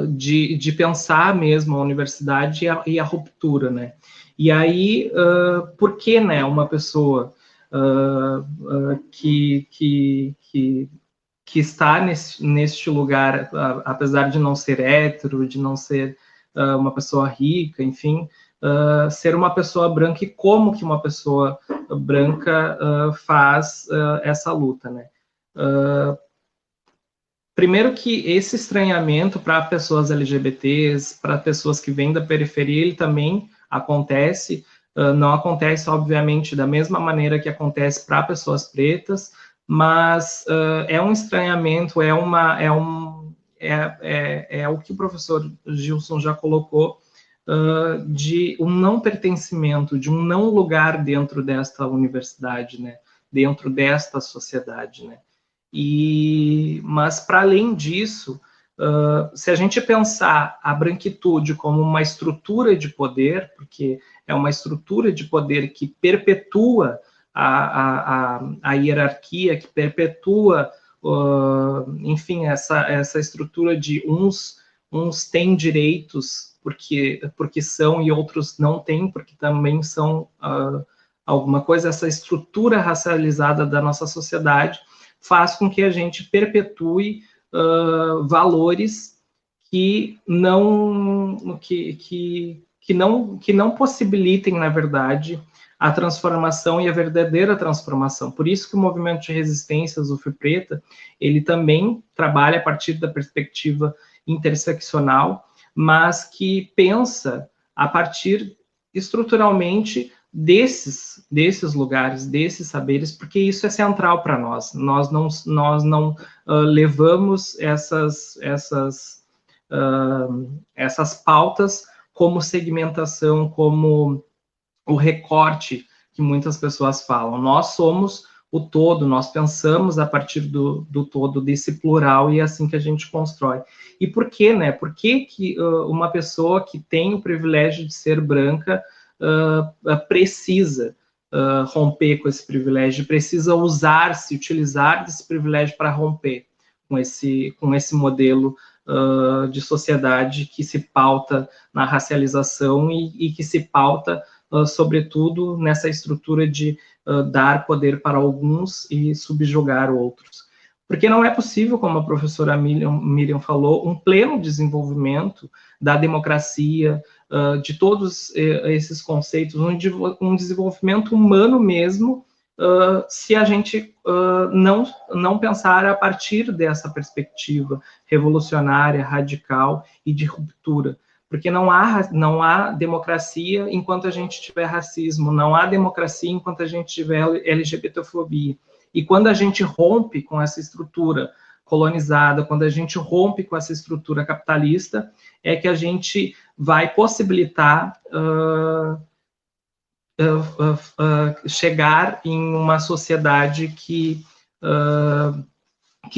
de pensar mesmo a universidade e a ruptura, né? E aí, por que, né, uma pessoa que está neste lugar, apesar de não ser hétero, de não ser uma pessoa rica, enfim, ser uma pessoa branca, e como que uma pessoa branca faz essa luta, né? Primeiro que esse estranhamento para pessoas LGBTs, para pessoas que vêm da periferia, ele também acontece, não acontece, obviamente, da mesma maneira que acontece para pessoas pretas, mas é um estranhamento, é o que o professor Gilson já colocou, de um não pertencimento, de um não lugar dentro desta universidade, né, dentro desta sociedade, né. Mas, para além disso, se a gente pensar a branquitude como uma estrutura de poder, porque é uma estrutura de poder que perpetua a hierarquia, que perpetua, enfim, essa estrutura de uns têm direitos porque são, e outros não têm porque também são alguma coisa, essa estrutura racializada da nossa sociedade faz com que a gente perpetue valores que não possibilitem, na verdade, a transformação e a verdadeira transformação. Por isso que o movimento de resistências UFPreta, ele também trabalha a partir da perspectiva interseccional, mas que pensa a partir estruturalmente desses lugares, desses saberes, porque isso é central para nós. Nós não levamos essas pautas como segmentação, como o recorte que muitas pessoas falam. Nós somos o todo, nós pensamos a partir do todo, desse plural, e é assim que a gente constrói. E por quê, né? Por que uma pessoa que tem o privilégio de ser branca precisa romper com esse privilégio, precisa utilizar desse privilégio para romper com esse modelo de sociedade que se pauta na racialização e que se pauta, sobretudo, nessa estrutura de dar poder para alguns e subjugar outros. Porque não é possível, como a professora Miriam falou, um pleno desenvolvimento da democracia, de todos esses conceitos, um desenvolvimento humano mesmo, se a gente não pensar a partir dessa perspectiva revolucionária, radical e de ruptura. Porque não há democracia enquanto a gente tiver racismo, não há democracia enquanto a gente tiver LGBTfobia. E quando a gente rompe com essa estrutura colonizada, quando a gente rompe com essa estrutura capitalista, é que a gente vai possibilitar chegar em uma sociedade que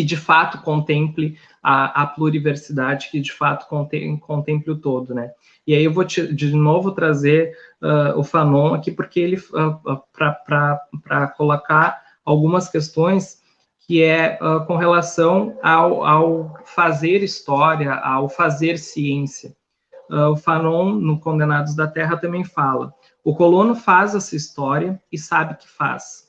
de fato contemple a pluriversidade, que de fato contemple o todo, né? E aí eu vou de novo trazer o Fanon aqui, porque ele para colocar algumas questões que é com relação ao fazer história, ao fazer ciência. O Fanon, no Condenados da Terra, também fala: o colono faz essa história e sabe que faz.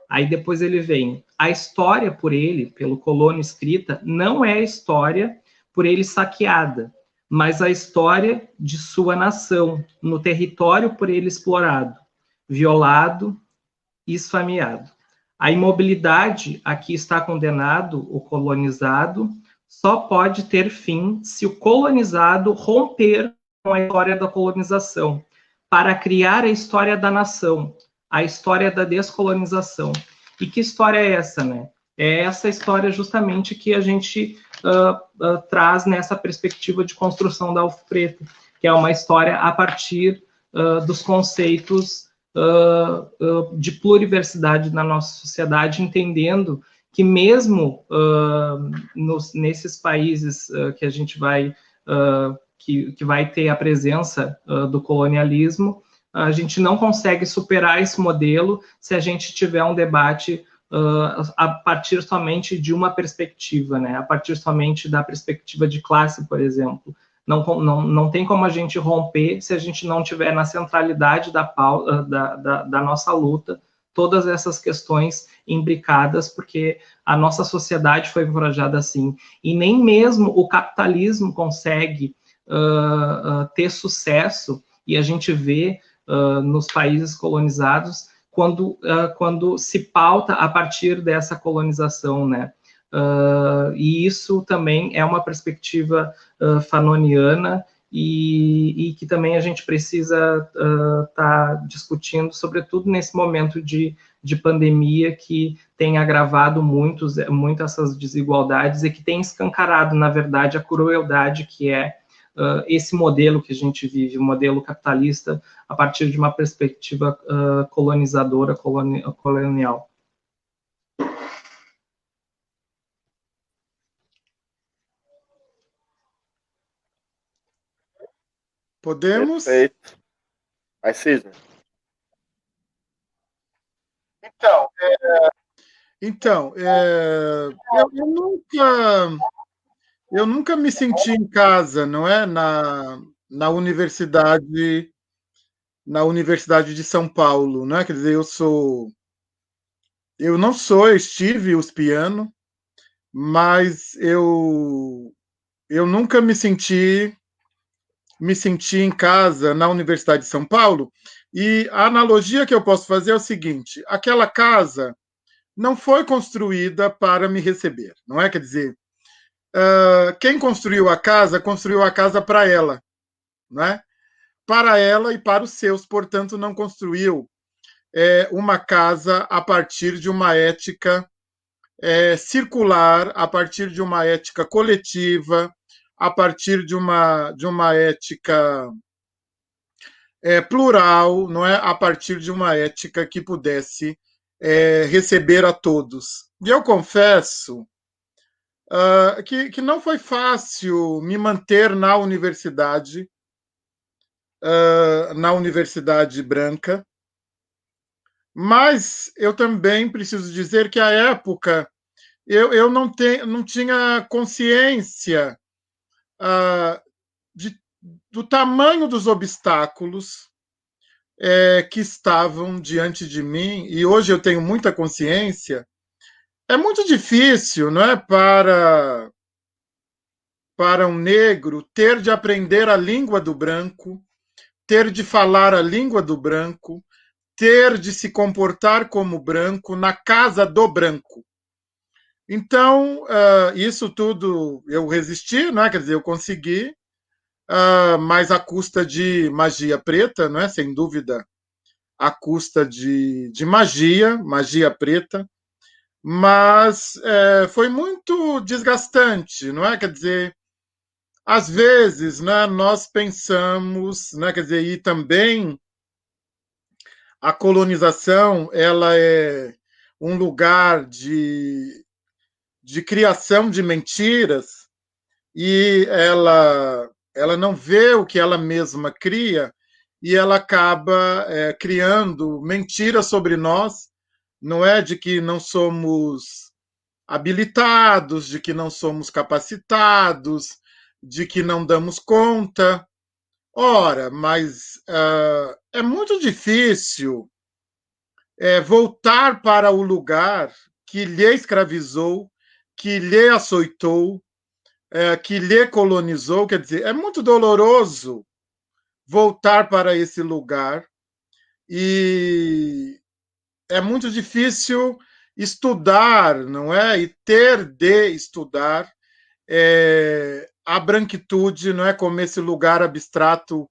Aí depois ele vem: a história por ele, pelo colono escrita, não é a história por ele saqueada, mas a história de sua nação, no território por ele explorado, violado e esfameado. A imobilidade a que está condenado o colonizado só pode ter fim se o colonizado romper com a história da colonização, para criar a história da nação, a história da descolonização. E que história é essa, né? É essa história justamente que a gente traz nessa perspectiva de construção da UFPreta, que é uma história a partir dos conceitos de pluriversidade na nossa sociedade, entendendo que mesmo nesses países que a gente vai que vai ter a presença do colonialismo, a gente não consegue superar esse modelo se a gente tiver um debate a partir somente de uma perspectiva, né? A partir somente da perspectiva de classe, por exemplo. Não tem como a gente romper se a gente não tiver na centralidade da nossa luta todas essas questões imbricadas, porque a nossa sociedade foi forjada assim. E nem mesmo o capitalismo consegue ter sucesso, e a gente vê nos países colonizados quando se pauta a partir dessa colonização, né? E isso também é uma perspectiva fanoniana e que também a gente precisa estar discutindo, sobretudo nesse momento de pandemia que tem agravado muito essas desigualdades e que tem escancarado, na verdade, a crueldade que é esse modelo que a gente vive, o modelo capitalista, a partir de uma perspectiva colonizadora, colonial. Podemos? Perfeito. Vai, Cisne. Então, eu nunca me senti em casa, não é, na universidade de São Paulo, não é? Quer dizer, eu estive uspiano, mas eu nunca me senti em casa na Universidade de São Paulo. E a analogia que eu posso fazer é o seguinte: aquela casa não foi construída para me receber, não é? Quer dizer, quem construiu a casa para ela, não é? para ela e para os seus, portanto, não construiu uma casa a partir de uma ética circular, a partir de uma ética coletiva, a partir de uma ética plural, não é? A partir de uma ética que pudesse receber a todos. E eu confesso que não foi fácil me manter na universidade branca, mas eu também preciso dizer que, à época, eu não tinha consciência do tamanho dos obstáculos que estavam diante de mim, e hoje eu tenho muita consciência. É muito difícil, não é, para um negro ter de aprender a língua do branco, ter de falar a língua do branco, ter de se comportar como branco na casa do branco. Então, isso tudo eu resisti, né? Quer dizer, eu consegui, mas à custa de magia preta, não é? Sem dúvida, à custa de magia preta, mas foi muito desgastante, não é? Quer dizer, às vezes, né, nós pensamos, né, quer dizer, e também a colonização, ela é um lugar de criação de mentiras, e ela não vê o que ela mesma cria, e ela acaba criando mentiras sobre nós, não é, de que não somos habilitados, de que não somos capacitados, de que não damos conta. Ora, mas é muito difícil voltar para o lugar que lhe escravizou, que lhe açoitou, que lhe colonizou. Quer dizer, é muito doloroso voltar para esse lugar, e é muito difícil estudar, não é? E ter de estudar a branquitude, não é, como esse lugar abstrato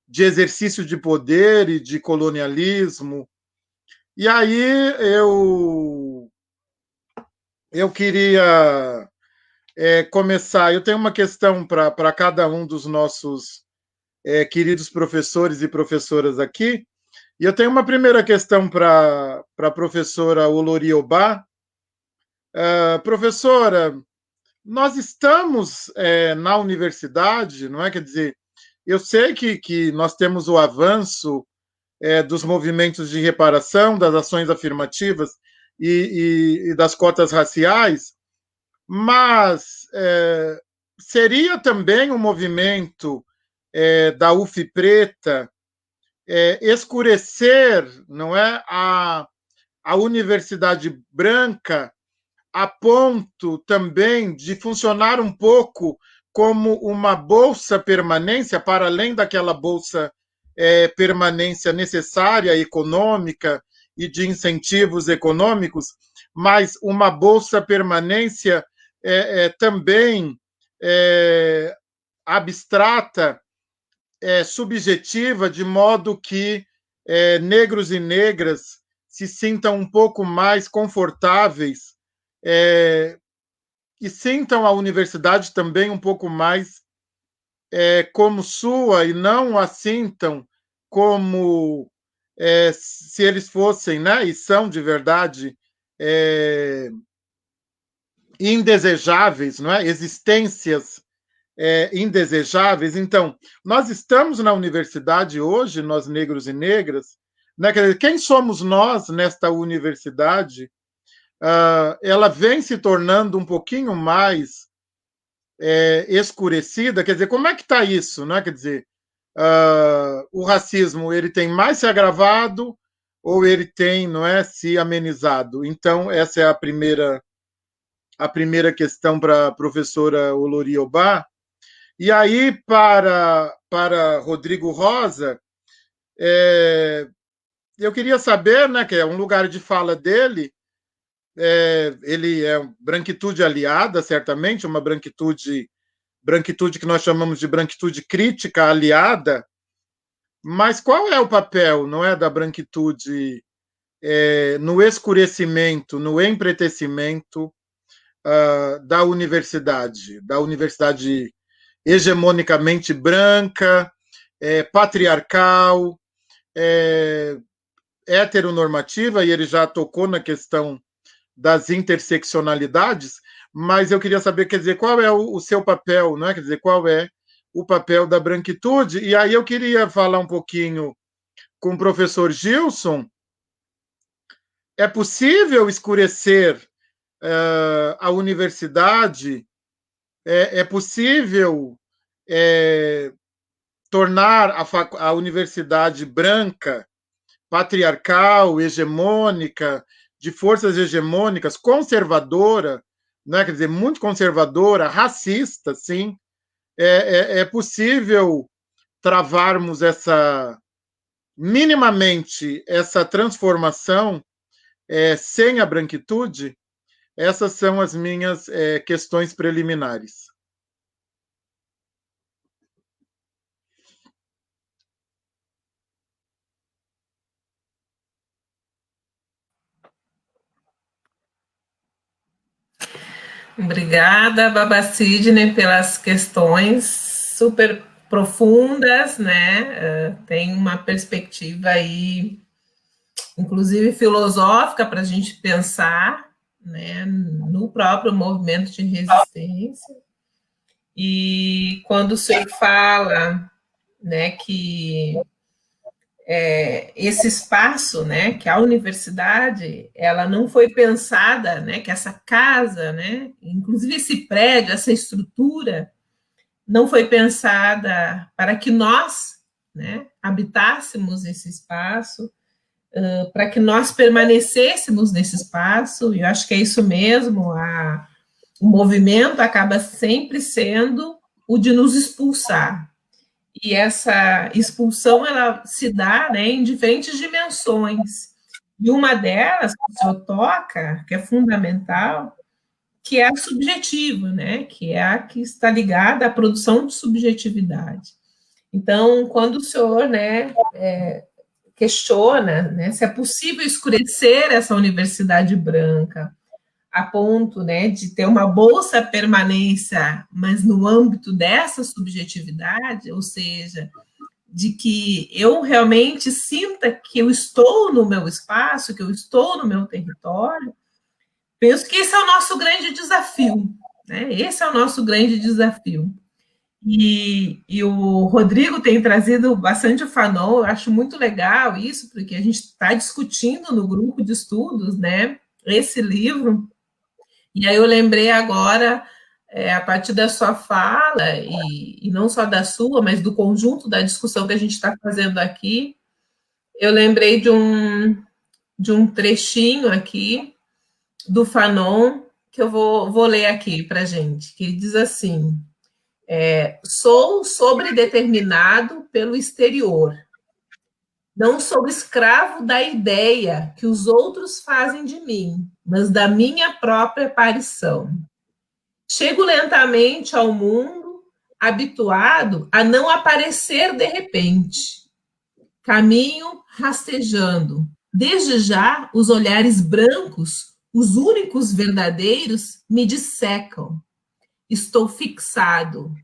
de exercício de poder e de colonialismo. E aí eu queria começar. Eu tenho uma questão para cada um dos nossos queridos professores e professoras aqui. E eu tenho uma primeira questão para a professora Olori Obá. Professora, nós estamos na universidade, não é? Quer dizer, eu sei que nós temos o avanço dos movimentos de reparação, das ações afirmativas e das cotas raciais, mas seria também um movimento da UF Preta escurecer, não é, a universidade branca, a ponto também de funcionar um pouco como uma bolsa permanência, para além daquela bolsa permanência necessária, econômica e de incentivos econômicos, mas uma bolsa permanência também abstrata, subjetiva, de modo que negros e negras se sintam um pouco mais confortáveis e sintam a universidade também um pouco mais como sua, e não a sintam como se eles fossem, né, e são de verdade indesejáveis, não é? Existências indesejáveis. Então, nós estamos na universidade hoje, nós negros e negras, né? Quer dizer, quem somos nós nesta universidade? Ela vem se tornando um pouquinho mais escurecida. Quer dizer, como é que está isso, né? Quer dizer, o racismo, ele tem mais se agravado ou ele tem, não é, se amenizado? Então, essa é a primeira questão para a professora Olori Obá. E aí, para Rodrigo Rosa, eu queria saber, né, que é um lugar de fala dele, ele é branquitude aliada, certamente, uma branquitude que nós chamamos de branquitude crítica aliada, Mas qual é o papel, não é, da branquitude no escurecimento, no empretecimento da universidade hegemonicamente branca, patriarcal, heteronormativa, e ele já tocou na questão das interseccionalidades, mas eu queria saber, quer dizer, qual é o seu papel, não é? Quer dizer, qual é o papel da branquitude? E aí eu queria falar um pouquinho com o professor Gilson. É possível escurecer a universidade? É possível tornar a universidade branca, patriarcal, hegemônica, de forças hegemônicas, conservadora, né? Quer dizer, muito conservadora, racista, sim. É possível travarmos minimamente essa transformação sem a branquitude? Essas são as minhas questões preliminares. Obrigada, Baba Sidney, pelas questões super profundas, né? Tem uma perspectiva aí, inclusive filosófica, para a gente pensar, né, no próprio movimento de resistência. E quando o senhor fala, né, que esse espaço, né, que a universidade, ela não foi pensada, né, que essa casa, né, inclusive esse prédio, essa estrutura, não foi pensada para que nós, né, habitássemos esse espaço, para que nós permanecêssemos nesse espaço. E eu acho que é isso mesmo. O movimento acaba sempre sendo o de nos expulsar. E essa expulsão, ela se dá, né, em diferentes dimensões. E uma delas, que o senhor toca, que é fundamental, que é a subjetiva, né, que é a que está ligada à produção de subjetividade. Então, quando o senhor, né, questiona, né, se é possível escurecer essa universidade branca a ponto, né, de ter uma bolsa permanência, mas no âmbito dessa subjetividade, ou seja, de que eu realmente sinta que eu estou no meu espaço, que eu estou no meu território, penso que esse é o nosso grande desafio, né? Esse é o nosso grande desafio. E o Rodrigo tem trazido bastante o Fanon, eu acho muito legal isso, porque a gente está discutindo no grupo de estudos, né, esse livro. E aí eu lembrei agora, a partir da sua fala, e não só da sua, mas do conjunto da discussão que a gente está fazendo aqui, eu lembrei de um trechinho aqui do Fanon, que eu vou ler aqui para a gente, que ele diz assim: sou sobredeterminado pelo exterior, não sou escravo da ideia que os outros fazem de mim, mas da minha própria aparição. Chego lentamente ao mundo, habituado a não aparecer de repente. Caminho rastejando. Desde já, os olhares brancos, os únicos verdadeiros, me dissecam. Estou fixado.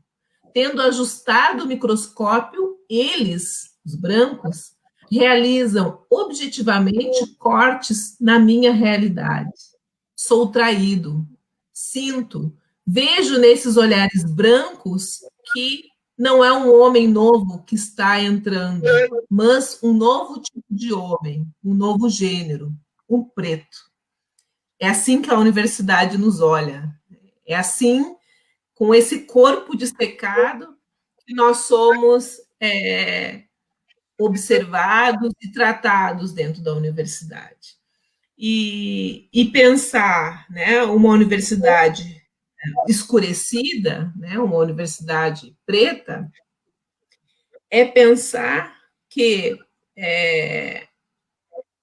Tendo ajustado o microscópio, eles, os brancos, realizam objetivamente cortes na minha realidade. Sou traído. Sinto. Vejo nesses olhares brancos que não é um homem novo que está entrando, mas um novo tipo de homem, um novo gênero, um preto. É assim que a universidade nos olha. É assim, com esse corpo dissecado, que nós somos observados e tratados dentro da universidade. E pensar, né, uma universidade escurecida, né, uma universidade preta, é pensar que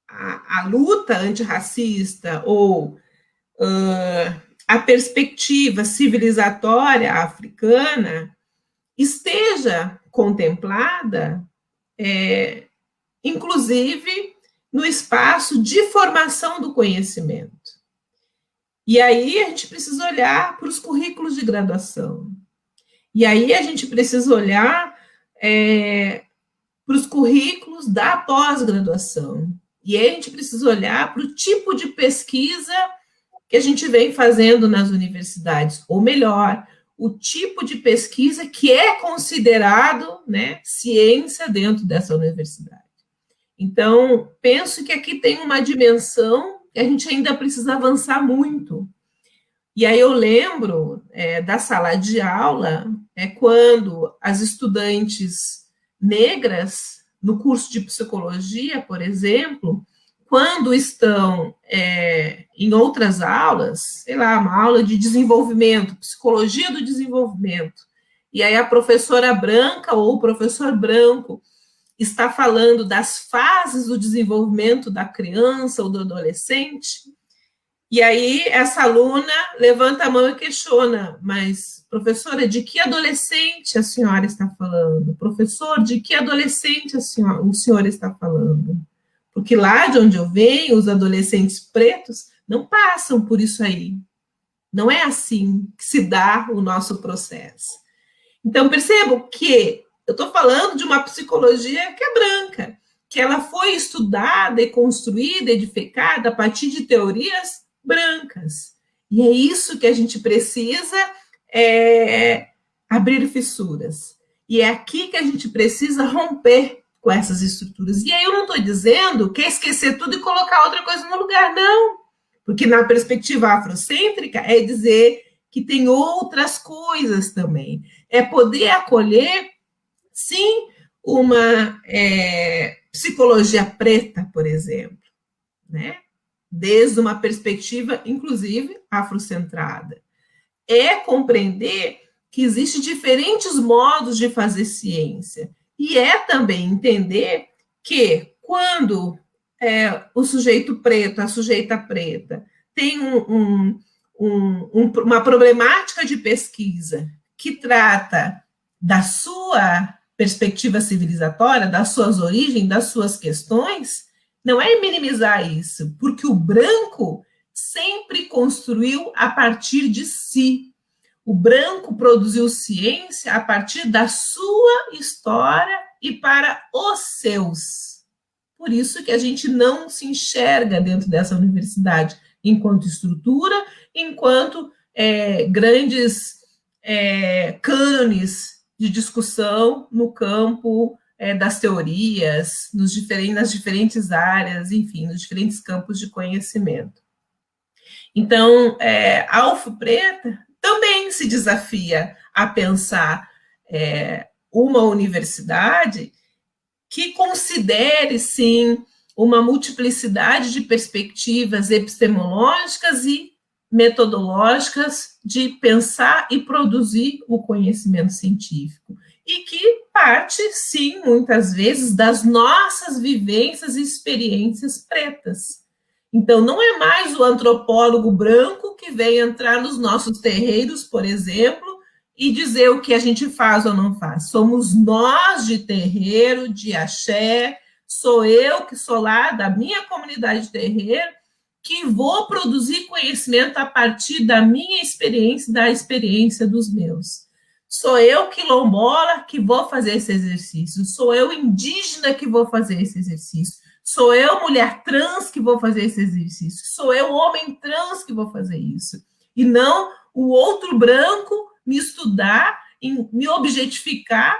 a luta antirracista ou a perspectiva civilizatória africana esteja contemplada inclusive no espaço de formação do conhecimento. E aí a gente precisa olhar para os currículos de graduação. E aí a gente precisa olhar para os currículos da pós-graduação. E aí a gente precisa olhar para o tipo de pesquisa que a gente vem fazendo nas universidades, ou melhor, o tipo de pesquisa que é considerado, né, ciência dentro dessa universidade. Então, penso que aqui tem uma dimensão que a gente ainda precisa avançar muito. E aí eu lembro da sala de aula, quando as estudantes negras, no curso de psicologia, por exemplo, quando estão em outras aulas, sei lá, uma aula de desenvolvimento, psicologia do desenvolvimento, e aí a professora branca ou o professor branco está falando das fases do desenvolvimento da criança ou do adolescente, e aí essa aluna levanta a mão e questiona, mas, professora, de que adolescente a senhora está falando? Professor, de que adolescente o senhor está falando? Porque lá de onde eu venho, os adolescentes pretos não passam por isso aí. Não é assim que se dá o nosso processo. Então, percebo que eu estou falando de uma psicologia que é branca, que ela foi estudada e construída, edificada a partir de teorias brancas. E é isso que a gente precisa abrir fissuras. E é aqui que a gente precisa romper com essas estruturas. E aí eu não estou dizendo que é esquecer tudo e colocar outra coisa no lugar, não. Porque na perspectiva afrocêntrica é dizer que tem outras coisas também. É poder acolher, sim, uma psicologia preta, por exemplo, né? Desde uma perspectiva, inclusive, afrocentrada. É compreender que existem diferentes modos de fazer ciência. E é também entender que quando o sujeito preto, a sujeita preta, tem uma problemática de pesquisa que trata da sua perspectiva civilizatória, das suas origens, das suas questões, não é minimizar isso, porque o branco sempre construiu a partir de si. O branco produziu ciência a partir da sua história e para os seus. Por isso que a gente não se enxerga dentro dessa universidade enquanto estrutura, enquanto grandes cânones de discussão no campo das teorias, nas diferentes áreas, enfim, nos diferentes campos de conhecimento. Então, a UFPreta também se desafia a pensar uma universidade que considere, sim, uma multiplicidade de perspectivas epistemológicas e metodológicas de pensar e produzir o conhecimento científico. E que parte, sim, muitas vezes, das nossas vivências e experiências pretas. Então, não é mais o antropólogo branco que vem entrar nos nossos terreiros, por exemplo, e dizer o que a gente faz ou não faz. Somos nós de terreiro, de axé, sou eu que sou lá da minha comunidade de terreiro, que vou produzir conhecimento a partir da minha experiência e da experiência dos meus. Sou eu quilombola que vou fazer esse exercício, sou eu indígena que vou fazer esse exercício, sou eu mulher trans que vou fazer esse exercício, sou eu homem trans que vou fazer isso. E não o outro branco me estudar, me objetificar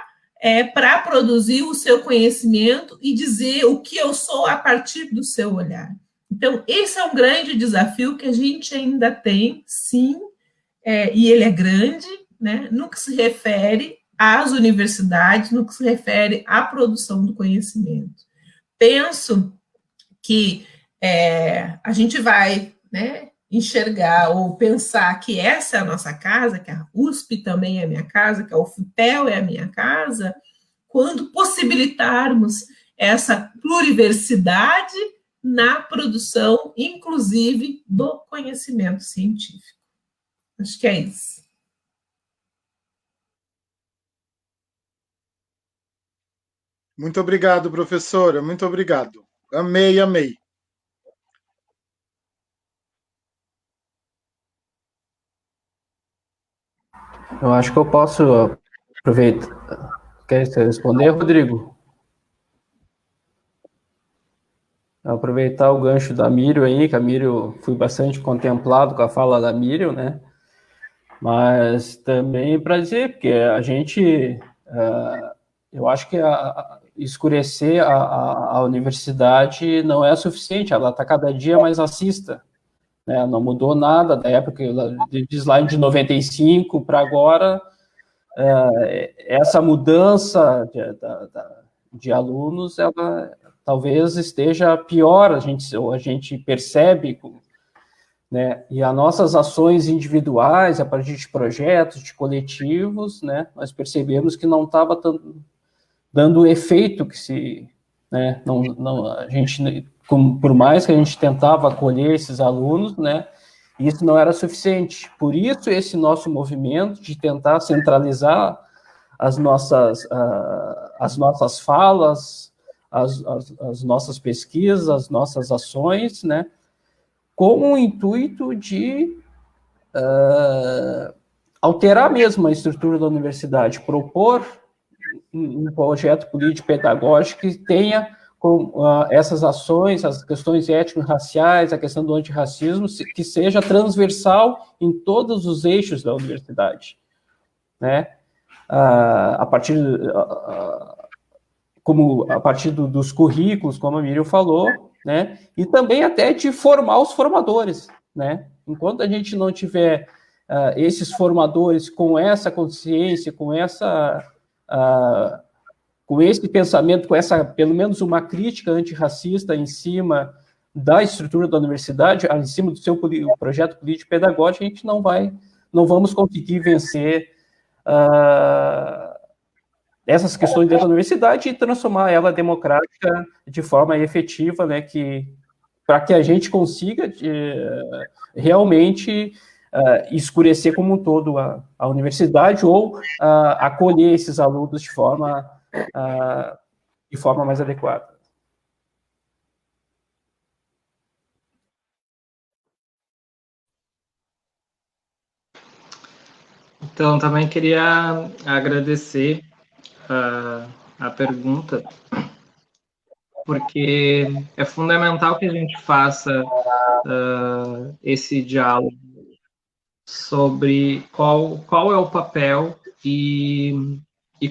para produzir o seu conhecimento e dizer o que eu sou a partir do seu olhar. Então, esse é um grande desafio que a gente ainda tem, sim, e ele é grande, né, no que se refere às universidades, no que se refere à produção do conhecimento. Penso que a gente vai, né, enxergar ou pensar que essa é a nossa casa, que a USP também é a minha casa, que a UFPEL é a minha casa, quando possibilitarmos essa pluriversidade na produção, inclusive, do conhecimento científico. Acho que é isso. Muito obrigado, professora. Muito obrigado. Amei, amei. Eu acho que eu posso aproveitar. Quer responder, Rodrigo? Aproveitar o gancho da Mírio aí, que a Mírio, fui bastante contemplado com a fala da Mírio, né? Mas também para dizer, porque a gente, eu acho que escurecer a universidade não é suficiente, ela está cada dia mais racista, né? Não mudou nada da época, de slide de 95 para agora, essa mudança de alunos, ela talvez esteja pior, a gente percebe, né? E as nossas ações individuais, a partir de projetos, de coletivos, né? Nós percebemos que não estava dando o efeito que se, né? A gente, por mais que a gente tentava acolher esses alunos, né? Isso não era suficiente. Por isso esse nosso movimento de tentar centralizar as nossas falas, as nossas pesquisas, as nossas ações, né? Com o intuito de alterar mesmo a estrutura da universidade, propor um projeto político-pedagógico que tenha essas ações, as questões étnico-raciais, a questão do antirracismo, que seja transversal em todos os eixos da universidade, né? A partir dos currículos, como a Mírio falou, né? E também até de formar os formadores, né? Enquanto a gente não tiver esses formadores com essa consciência, com esse pensamento, com essa, pelo menos uma crítica antirracista em cima da estrutura da universidade, em cima do seu projeto político-pedagógico, a gente não vamos conseguir vencer essas questões dentro da universidade e transformar ela democrática de forma efetiva, né, para que a gente consiga realmente escurecer como um todo a universidade ou acolher esses alunos de forma mais adequada. Então, também queria agradecer a pergunta, porque é fundamental que a gente faça esse diálogo sobre qual é o papel e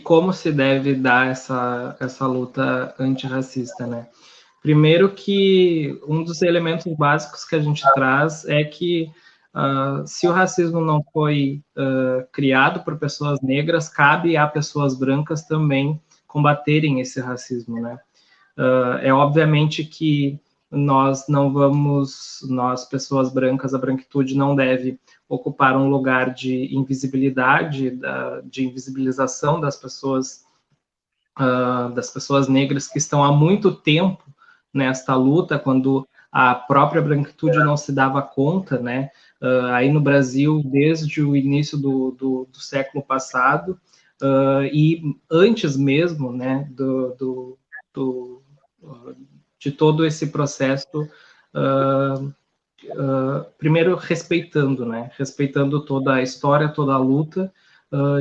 como se deve dar essa luta antirracista, né? Primeiro que um dos elementos básicos que a gente traz é que se o racismo não foi criado por pessoas negras, cabe a pessoas brancas também combaterem esse racismo, né? É obviamente que nós, pessoas brancas, a branquitude não deve ocupar um lugar de invisibilidade, de invisibilização das pessoas negras que estão há muito tempo nesta luta, quando a própria branquitude não se dava conta, né? Aí no Brasil, desde o início do século passado, e antes mesmo, né, de todo esse processo, primeiro respeitando, né, respeitando toda a história, toda a luta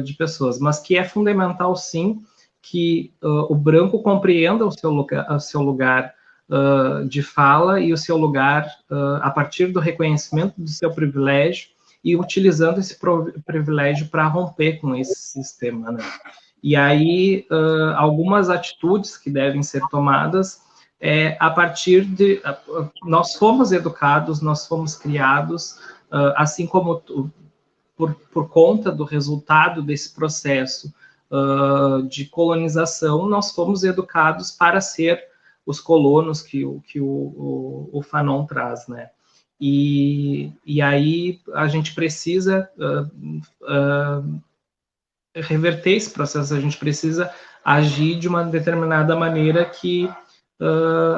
de pessoas, mas que é fundamental, sim, que o branco compreenda o seu lugar de fala e o seu lugar a partir do reconhecimento do seu privilégio e utilizando esse privilégio para romper com esse sistema, né? E aí, algumas atitudes que devem ser tomadas a partir de... Nós fomos educados, nós fomos criados, assim como por conta do resultado desse processo de colonização, nós fomos educados para ser os colonos que o Fanon traz, né? E aí a gente precisa reverter esse processo, a gente precisa agir de uma determinada maneira que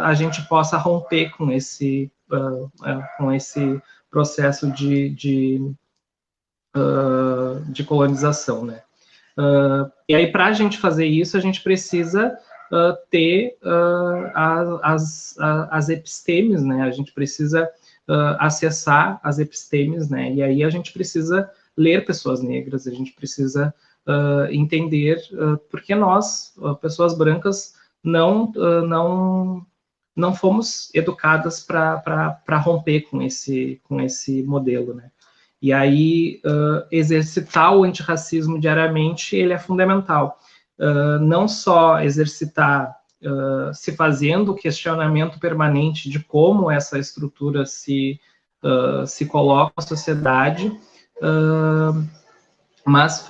a gente possa romper com esse processo de colonização, né? E aí, para a gente fazer isso, a gente precisa ter as epistemes, né? A gente precisa acessar as epistemes, né? E aí a gente precisa ler pessoas negras, a gente precisa entender porque nós, pessoas brancas, não fomos educadas para romper com esse modelo, né? E aí, exercitar o antirracismo diariamente, ele é fundamental. Não só exercitar se fazendo o questionamento permanente de como essa estrutura se coloca na sociedade, mas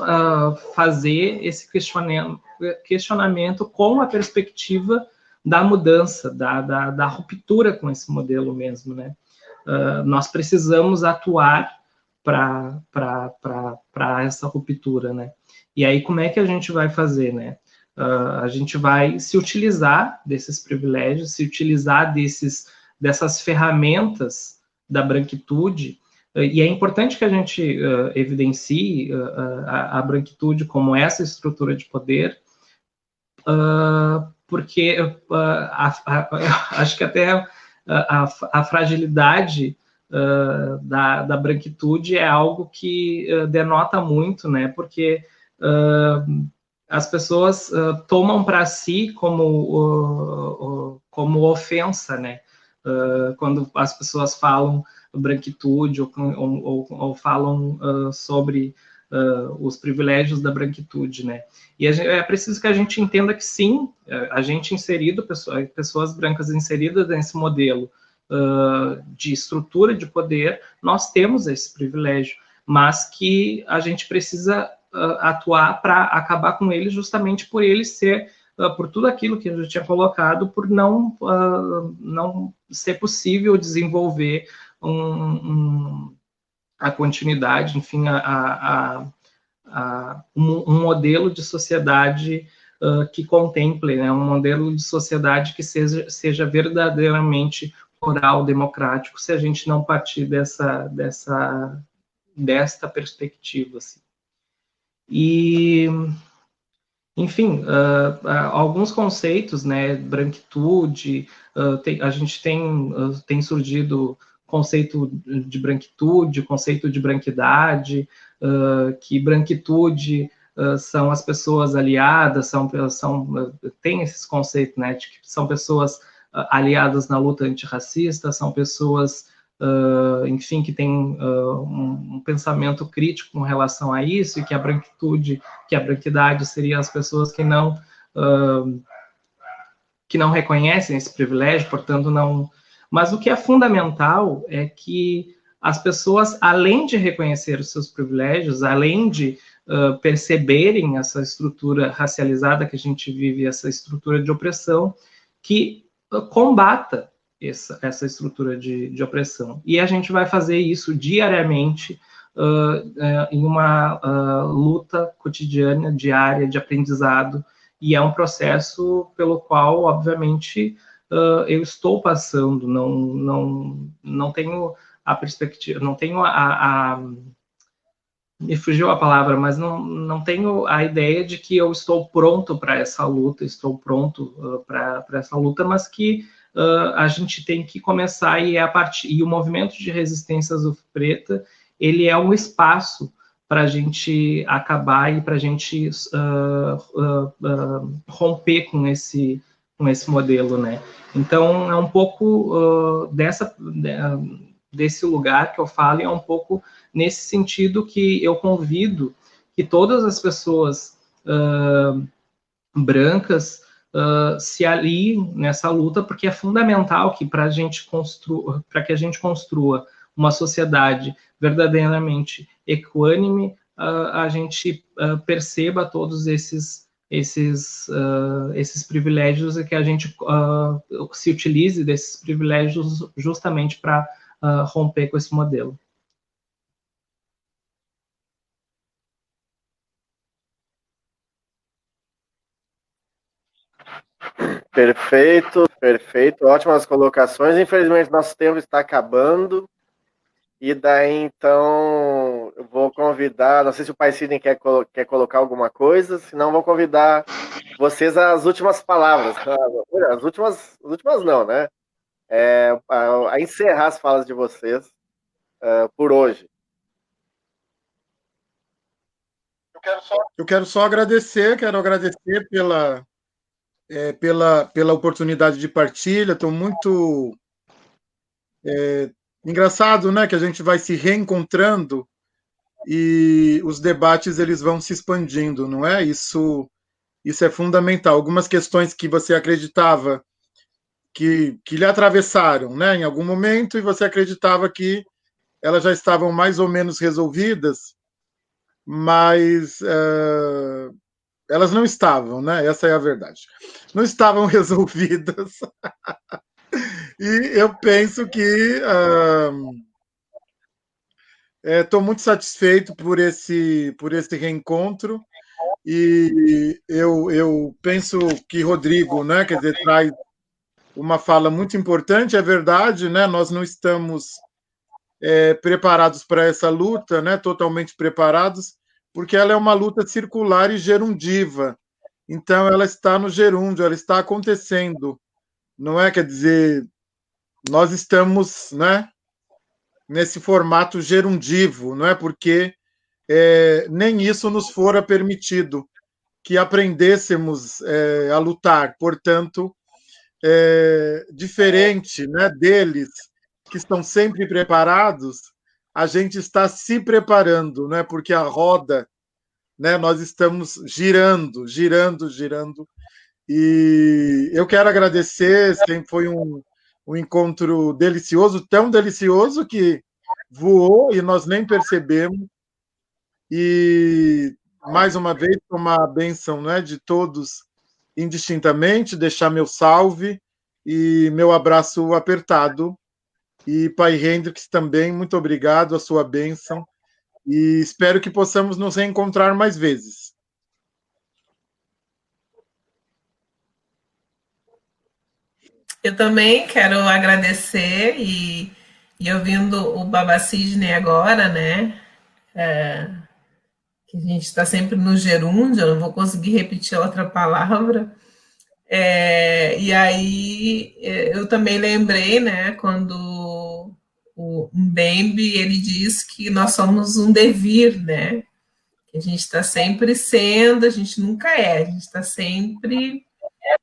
fazer esse questionamento com a perspectiva da mudança, da ruptura com esse modelo mesmo, né? Nós precisamos atuar para essa ruptura, né? E aí, como é que a gente vai fazer, né? A gente vai se utilizar desses privilégios, se utilizar dessas ferramentas da branquitude, e é importante que a gente evidencie a branquitude como essa estrutura de poder, porque acho que até a fragilidade da branquitude é algo que denota muito, né? Porque as pessoas tomam para si como ofensa, né? Quando as pessoas falam branquitude ou falam sobre os privilégios da branquitude, né? E é preciso que a gente entenda que sim, a gente inserido, pessoas brancas inseridas nesse modelo de estrutura de poder, nós temos esse privilégio, mas que a gente precisa atuar para acabar com ele, justamente por ele ser, por tudo aquilo que eu já tinha colocado, por não ser possível desenvolver a continuidade, enfim, um modelo de sociedade que contemple, né, um modelo de sociedade que seja verdadeiramente plural, democrático, se a gente não partir desta perspectiva, assim. E, enfim, alguns conceitos, né, branquitude, a gente tem surgido conceito de branquitude, conceito de branquidade, que branquitude são as pessoas aliadas, tem esses conceitos, né, de que são pessoas aliadas na luta antirracista, são pessoas, enfim, que têm um pensamento crítico com relação a isso, e que a branquitude, que a branquidade seriam as pessoas que não reconhecem esse privilégio, portanto, não... Mas o que é fundamental é que as pessoas, além de reconhecer os seus privilégios, além de perceberem essa estrutura racializada que a gente vive, essa estrutura de opressão, que combata essa estrutura de opressão. E a gente vai fazer isso diariamente em uma luta cotidiana, diária, de aprendizado, e é um processo pelo qual, obviamente, eu estou passando, não tenho a perspectiva, não tenho me fugiu a palavra, mas não tenho a ideia de que eu estou pronto para essa luta, estou pronto para essa luta, mas que a gente tem que começar, e o movimento de resistência azul preta, ele é um espaço para a gente acabar e para a gente romper com esse modelo, né? Então, é um pouco desse lugar que eu falo, e é um pouco nesse sentido que eu convido que todas as pessoas brancas se aliem nessa luta, porque é fundamental que para que a gente construa uma sociedade verdadeiramente equânime, a gente perceba todos esses privilégios, e que a gente se utilize desses privilégios justamente para romper com esse modelo. Perfeito, perfeito, ótimas colocações. Infelizmente, nosso tempo está acabando, e daí, então, eu vou convidar, não sei se o Pai Sidney quer colocar alguma coisa, senão vou convidar vocês às últimas palavras. As últimas não, né? A encerrar as falas de vocês por hoje. Eu quero só agradecer, pela oportunidade de partilha. Estou muito engraçado, né, que a gente vai se reencontrando e os debates eles vão se expandindo, não é? Isso é fundamental. Algumas questões que você acreditava que lhe atravessaram, né, em algum momento, e você acreditava que elas já estavam mais ou menos resolvidas, mas elas não estavam, né? Essa é a verdade. Não estavam resolvidas. E eu penso que estou muito satisfeito por esse reencontro, e eu penso que Rodrigo, né, quer dizer, traz uma fala muito importante. É verdade, né? Nós não estamos preparados para essa luta, né? Totalmente preparados, porque ela é uma luta circular e gerundiva. Então, ela está no gerúndio, ela está acontecendo, não é? Quer dizer, nós estamos, né, nesse formato gerundivo, não é? Porque nem isso nos fora permitido, que aprendêssemos a lutar. Portanto, diferente, né, deles, que estão sempre preparados, a gente está se preparando, né, porque a roda, né, nós estamos girando. E eu quero agradecer, sempre foi um encontro delicioso, tão delicioso que voou e nós nem percebemos. E, mais uma vez, tomar a bênção, né, de todos indistintamente, deixar meu salve e meu abraço apertado. E Pai Hendrix também, muito obrigado, a sua bênção. E espero que possamos nos reencontrar mais vezes. Eu também quero agradecer e ouvindo o Baba Sidney agora, né? Que a gente está sempre no gerúndio, eu não vou conseguir repetir a outra palavra. E aí eu também lembrei, né, quando o Mbembe ele diz que nós somos um devir, né? Que a gente está sempre sendo, a gente nunca a gente está sempre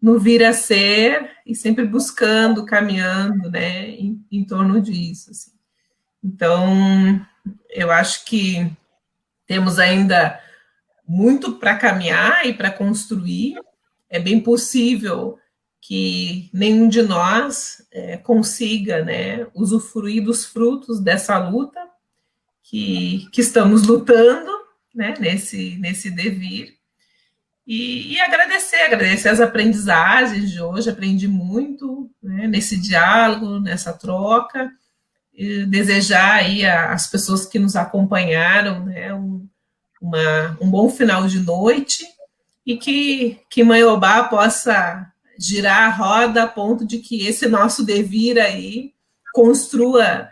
no vir a ser e sempre buscando, caminhando, né, em torno disso. Assim. Então, eu acho que temos ainda muito para caminhar e para construir. É bem possível que nenhum de nós consiga, né, usufruir dos frutos dessa luta que estamos lutando, né, nesse devir. E agradecer as aprendizagens de hoje, aprendi muito, né, nesse diálogo, nessa troca, e desejar aí às pessoas que nos acompanharam, né, um bom final de noite, e que Mãe Obá possa girar a roda a ponto de que esse nosso devir aí construa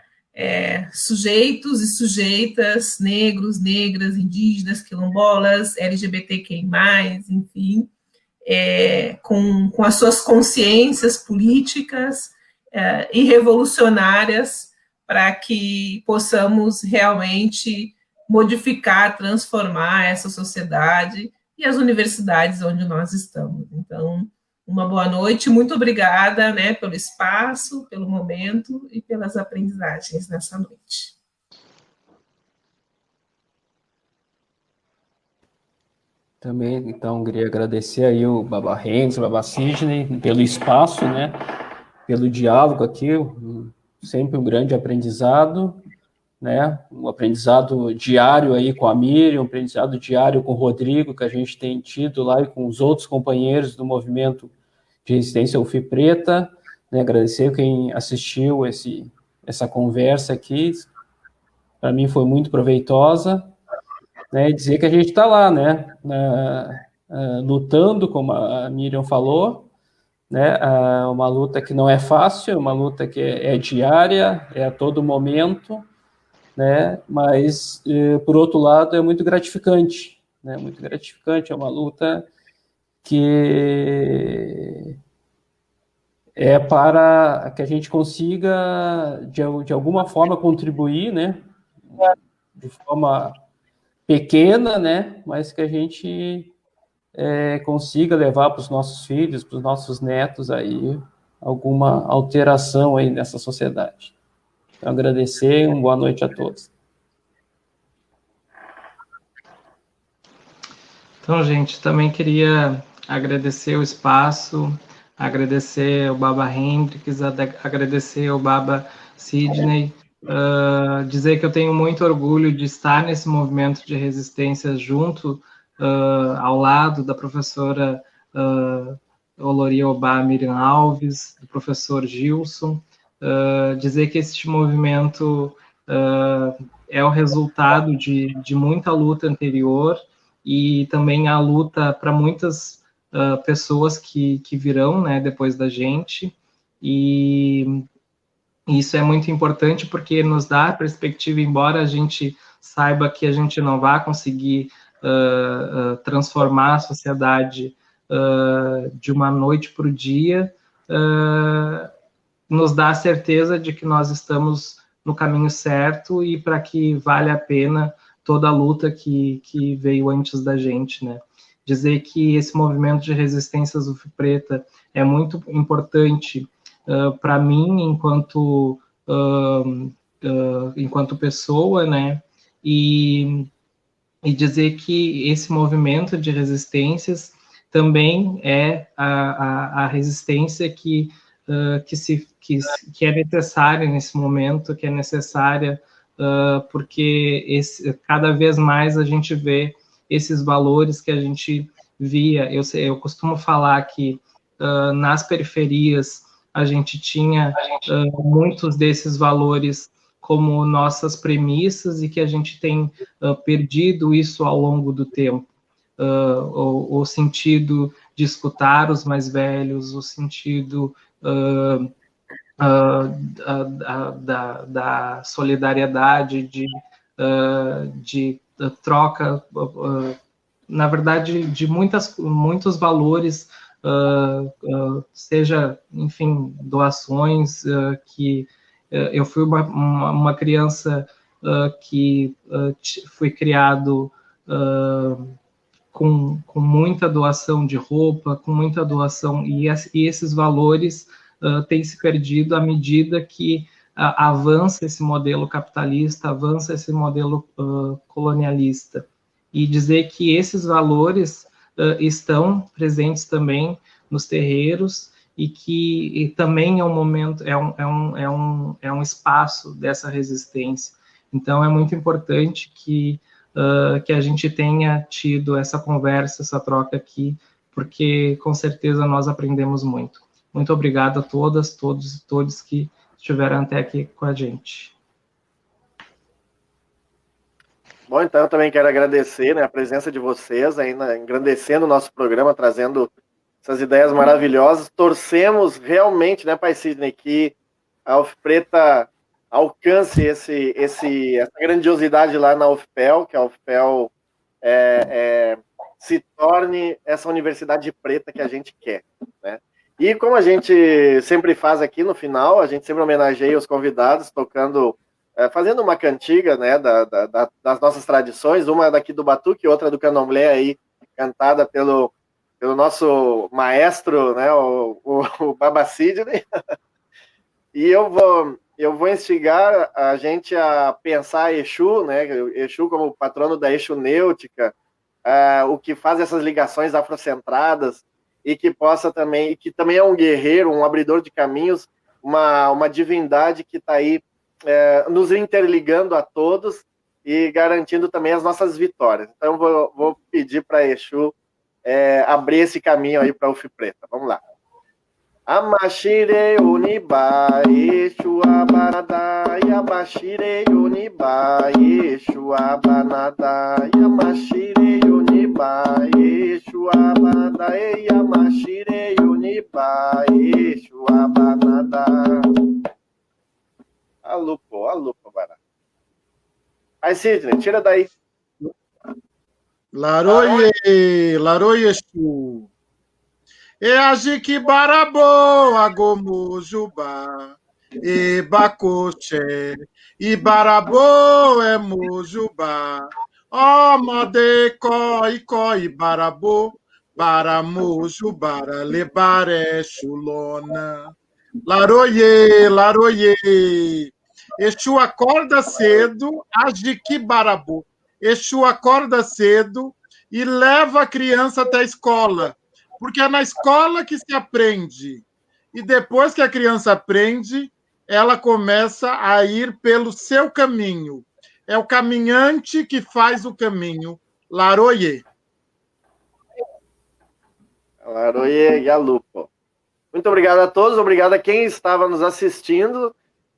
sujeitos e sujeitas, negros, negras, indígenas, quilombolas, LGBTQI+, enfim, com as suas consciências políticas e revolucionárias, para que possamos realmente modificar, transformar essa sociedade e as universidades onde nós estamos. Então, uma boa noite, muito obrigada, né, pelo espaço, pelo momento e pelas aprendizagens nessa noite. Também, então, queria agradecer aí o Baba Hendrix, o Baba Sidney, pelo espaço, né, pelo diálogo aqui, sempre um grande aprendizado, né, um aprendizado diário aí com a Miriam, um aprendizado diário com o Rodrigo, que a gente tem tido lá, e com os outros companheiros do movimento de resistência UF Preta, né, agradecer quem assistiu essa conversa aqui, para mim foi muito proveitosa, né, e dizer que a gente está lá, né, lutando, como a Miriam falou, né, uma luta que não é fácil, uma luta que é diária, é a todo momento, né? Mas, por outro lado, é muito gratificante, né? Muito gratificante, é uma luta que é para que a gente consiga, de alguma forma, contribuir, né? De forma pequena, né? Mas que a gente consiga levar para os nossos filhos, para os nossos netos aí, alguma alteração aí nessa sociedade. Então, agradecer, uma boa noite a todos. Então, gente, também queria agradecer o espaço, agradecer ao Baba Hendricks, agradecer ao Baba Sidney, dizer que eu tenho muito orgulho de estar nesse movimento de resistência junto, ao lado da professora Olori Obá Miriam Alves, do professor Gilson, dizer que este movimento é o resultado de muita luta anterior, e também a luta para muitas pessoas que virão, né, depois da gente, e isso é muito importante porque nos dá perspectiva, embora a gente saiba que a gente não vai conseguir transformar a sociedade de uma noite para o dia, nos dá a certeza de que nós estamos no caminho certo e para que vale a pena toda a luta que veio antes da gente, né? Dizer que esse movimento de resistências UF Preta é muito importante para mim enquanto pessoa, né? E dizer que esse movimento de resistências também é a resistência que é necessária nesse momento, que é necessária porque cada vez mais a gente vê esses valores que a gente via. Eu costumo falar que nas periferias a gente tinha muitos desses valores como nossas premissas e que a gente tem perdido isso ao longo do tempo. O sentido de escutar os mais velhos, o sentido da solidariedade, de troca, na verdade, de muitos valores, seja, enfim, doações, que eu fui uma criança que fui criado com muita doação de roupa, com muita doação, e esses valores têm se perdido à medida que avança esse modelo capitalista, avança esse modelo colonialista. E dizer que esses valores estão presentes também nos terreiros e que também é um momento, é um espaço dessa resistência. Então, é muito importante que a gente tenha tido essa conversa, essa troca aqui, porque com certeza nós aprendemos muito. Muito obrigado a todas, todos e todos que estiveram até aqui com a gente. Bom, então eu também quero agradecer, né, a presença de vocês, ainda engrandecendo o nosso programa, trazendo essas ideias maravilhosas. Torcemos realmente, né, Pai Sidney, que a UF Preta alcance essa grandiosidade lá na UFPEL, que a UFPEL se torne essa universidade preta que a gente quer, né? E como a gente sempre faz aqui no final, a gente sempre homenageia os convidados, tocando, fazendo uma cantiga, né, das nossas tradições, uma daqui do Batuque, outra do Candomblé, aí, cantada pelo nosso maestro, né, o Baba Sidney. E eu vou instigar a gente a pensar Exu, né, Exu como patrono da Exunêutica, o que faz essas ligações afrocentradas, e que possa também, e que também é um guerreiro, um abridor de caminhos, uma divindade que está aí nos interligando a todos e garantindo também as nossas vitórias. Então, vou pedir para Exu abrir esse caminho aí para a UF Preta. Vamos lá. Amashire Uniba, Exu Abanada, Yamashire Uniba, Exu Abanada, Yamashire Uniba, Exu Abanada, Yamashire Uniba, Exu Abanada. Alô, Bará. Vai, Sidney, tira daí. Laroye, laroye chu. E aji barabo, agomujuba. E bacoche, e barabo é mojuba. Ó, mode coi barabo, para moju, para lebare chulona. Laroye, laroye. Exu acorda cedo, aji barabo. Exu acorda cedo e leva a criança até a escola, porque é na escola que se aprende. E depois que a criança aprende, ela começa a ir pelo seu caminho. É o caminhante que faz o caminho. Laroye. Laroye Galupo. Muito obrigado a todos, obrigado a quem estava nos assistindo.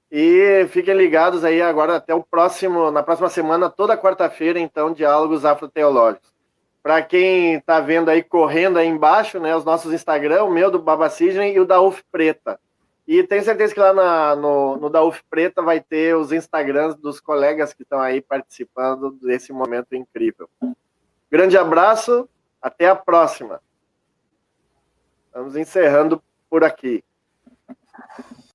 E fiquem ligados aí agora até na próxima semana, toda quarta-feira, então, Diálogos Afroteológicos. Para quem está vendo aí, correndo aí embaixo, né, os nossos Instagram, o meu do Baba Sidney e o da UF Preta. E tenho certeza que lá no da UF Preta vai ter os Instagrams dos colegas que estão aí participando desse momento incrível. Grande abraço, até a próxima. Estamos encerrando por aqui.